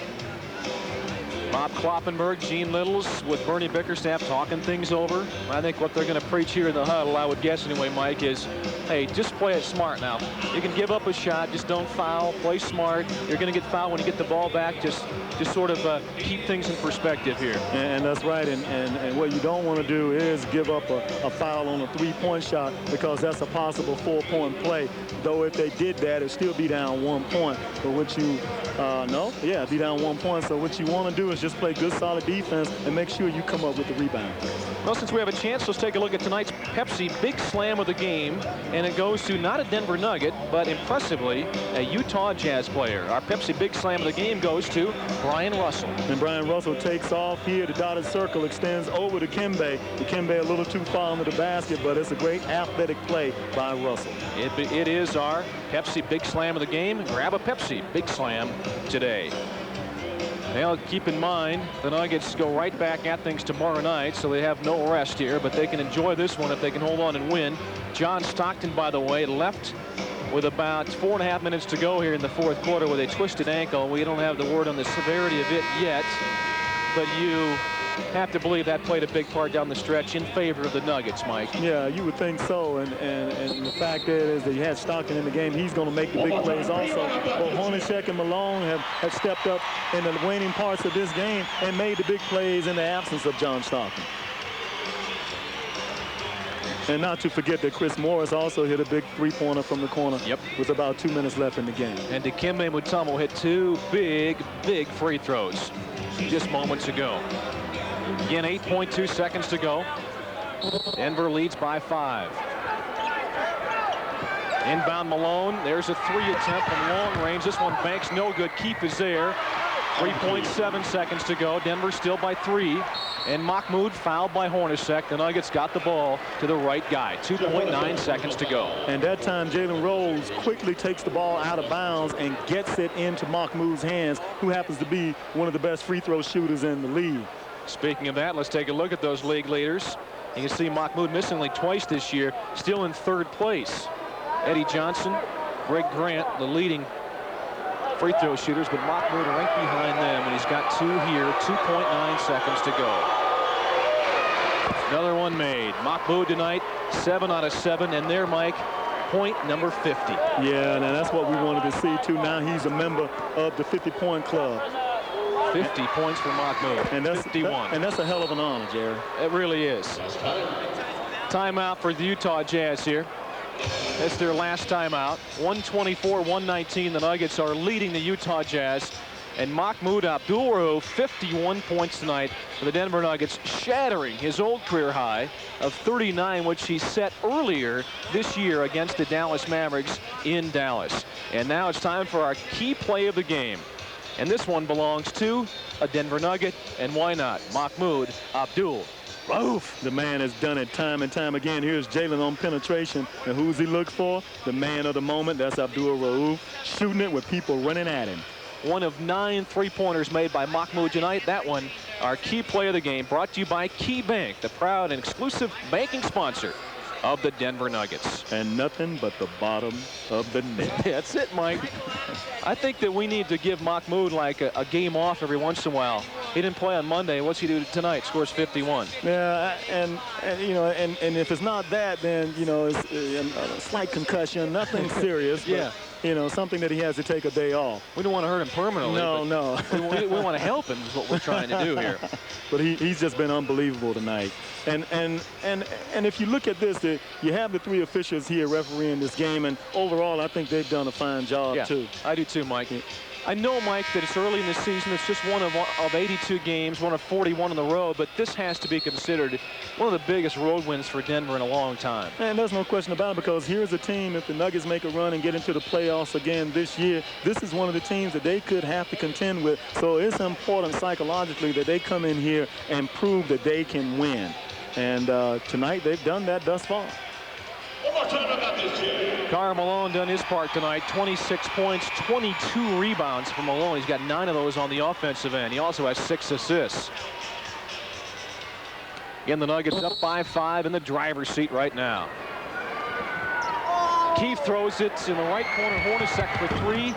Bob Kloppenberg, Gene Littles with Bernie Bickerstaff talking things over. I think what they're going to preach here in the huddle, I would guess anyway, Mike, is, hey, just play it smart now. You can give up a shot, just don't foul, play smart. You're going to get fouled when you get the ball back. Just sort of keep things in perspective here. And that's right. And what you don't want to do is give up a foul on a 3-point shot, because that's a possible 4-point play. Though if they did that, it'd still be down 1 point. But what you be down 1 point. So what you want to do is just play good, solid defense and make sure you come up with the rebound. Well, since we have a chance, let's take a look at tonight's Pepsi Big Slam of the game. And it goes to not a Denver Nugget, but impressively a Utah Jazz player. Our Pepsi Big Slam of the game goes to Brian Russell. And Brian Russell takes off here. The dotted circle extends over to Dikembe. Dikembe a little too far under the basket, but it's a great athletic play by Russell. It is our Pepsi Big Slam of the game. Grab a Pepsi Big Slam today. Now, keep in mind, the Nuggets go right back at things tomorrow night, so they have no rest here, but they can enjoy this one if they can hold on and win. John Stockton, by the way, left with about 4.5 minutes to go here in the fourth quarter with a twisted ankle. We don't have the word on the severity of it yet, but you have to believe that played a big part down the stretch in favor of the Nuggets, Mike. Yeah, you would think so. And the fact is that you had Stockton in the game. He's going to make the big plays also. But Hornacek and Malone have stepped up in the waning parts of this game and made the big plays in the absence of John Stockton. And not to forget that Chris Morris also hit a big 3-pointer from the corner. Yep. With about 2 minutes left in the game. And Dikembe Mutombo hit 2 big free throws just moments ago. Again, 8.2 seconds to go. Denver leads by 5. Inbound Malone. There's a 3 attempt from long range. This one banks no good. Keefe is there. 3.7 seconds to go. Denver still by 3. And Mahmoud fouled by Hornacek. The Nuggets got the ball to the right guy. 2.9 seconds to go. And that time, Jalen Rose quickly takes the ball out of bounds and gets it into Mahmoud's hands, who happens to be one of the best free throw shooters in the league. Speaking of that, let's take a look at those league leaders. You can see Mahmoud missing only twice this year, still in 3rd place. Eddie Johnson, Greg Grant, the leading free throw shooters, but Mahmoud right behind them, and he's got 2 here. 2.9 seconds to go. Another one made. Mahmoud tonight, 7 out of 7, and there, Mike, point number 50. Yeah, now that's what we wanted to see too. Now he's a member of the 50-point club. 50 points for Mahmoud. And that's 51. And that's a hell of an honor, Jerry. It really is. Timeout for the Utah Jazz here. It's their last timeout. 124-119. The Nuggets are leading the Utah Jazz. And Mahmoud Abdul-Rauf, 51 points tonight for the Denver Nuggets, shattering his old career high of 39, which he set earlier this year against the Dallas Mavericks in Dallas. And now it's time for our key play of the game. And this one belongs to a Denver Nugget, and why not? Mahmoud Abdul-Rauf. The man has done it time and time again. Here's Jalen on penetration, and who's he look for? The man of the moment. That's Abdul-Rauf, shooting it with people running at him. One of 9 3-pointers made by Mahmoud tonight. That one, our key play of the game, brought to you by Key Bank, the proud and exclusive banking sponsor of the Denver Nuggets. And nothing but the bottom of the net. That's it, Mike. I think that we need to give Mahmoud like a game off every once in a while. He didn't play on Monday. What's he do tonight? Scores 51. Yeah, and you know, and if it's not that, then you know, it's a slight concussion, nothing serious. But, yeah. You know, something that he has to take a day off. We don't want to hurt him permanently. No. we want to help him is what we're trying to do here. But he's just been unbelievable tonight. And if you look at this, you have the 3 officials here refereeing this game, and overall, I think they've done a fine job too. I do too, Mike. I know, Mike, that it's early in the season. It's just one of 82 games, one of 41 on the road, but this has to be considered one of the biggest road wins for Denver in a long time. And there's no question about it, because here's a team, if the Nuggets make a run and get into the playoffs again this year, this is one of the teams that they could have to contend with. So it's important psychologically that they come in here and prove that they can win. And tonight they've done that thus far. Karl Malone done his part tonight. 26 points, 22 rebounds for Malone. He's got 9 of those on the offensive end. He also has 6 assists. Again, the Nuggets up by 5 in the driver's seat right now. Keith throws it in the right corner. Hornacek for 3.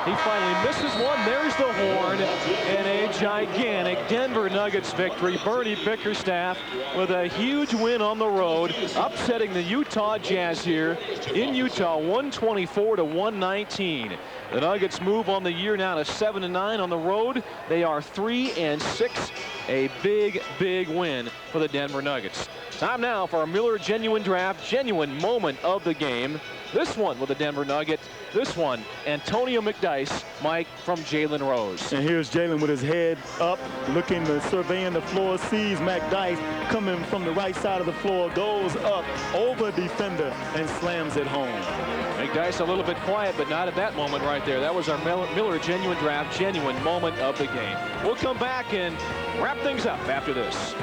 He finally misses one. There's the horn, and a gigantic Denver Nuggets victory. Bernie Bickerstaff with a huge win on the road, upsetting the Utah Jazz here in Utah, 124-119. The Nuggets move on the year now to 7-9 on the road. They are 3-6. A big, big win for the Denver Nuggets. Time now for a Miller Genuine Draft, genuine moment of the game. This one with the Denver Nuggets. This one, Antonio McDyess, Mike, from Jalen Rose. And here's Jalen with his head up, looking, surveying the floor, sees McDyess coming from the right side of the floor, goes up over defender and slams it home. McDyess a little bit quiet, but not at that moment right there. That was our Miller Genuine Draft, genuine moment of the game. We'll come back and wrap things up after this.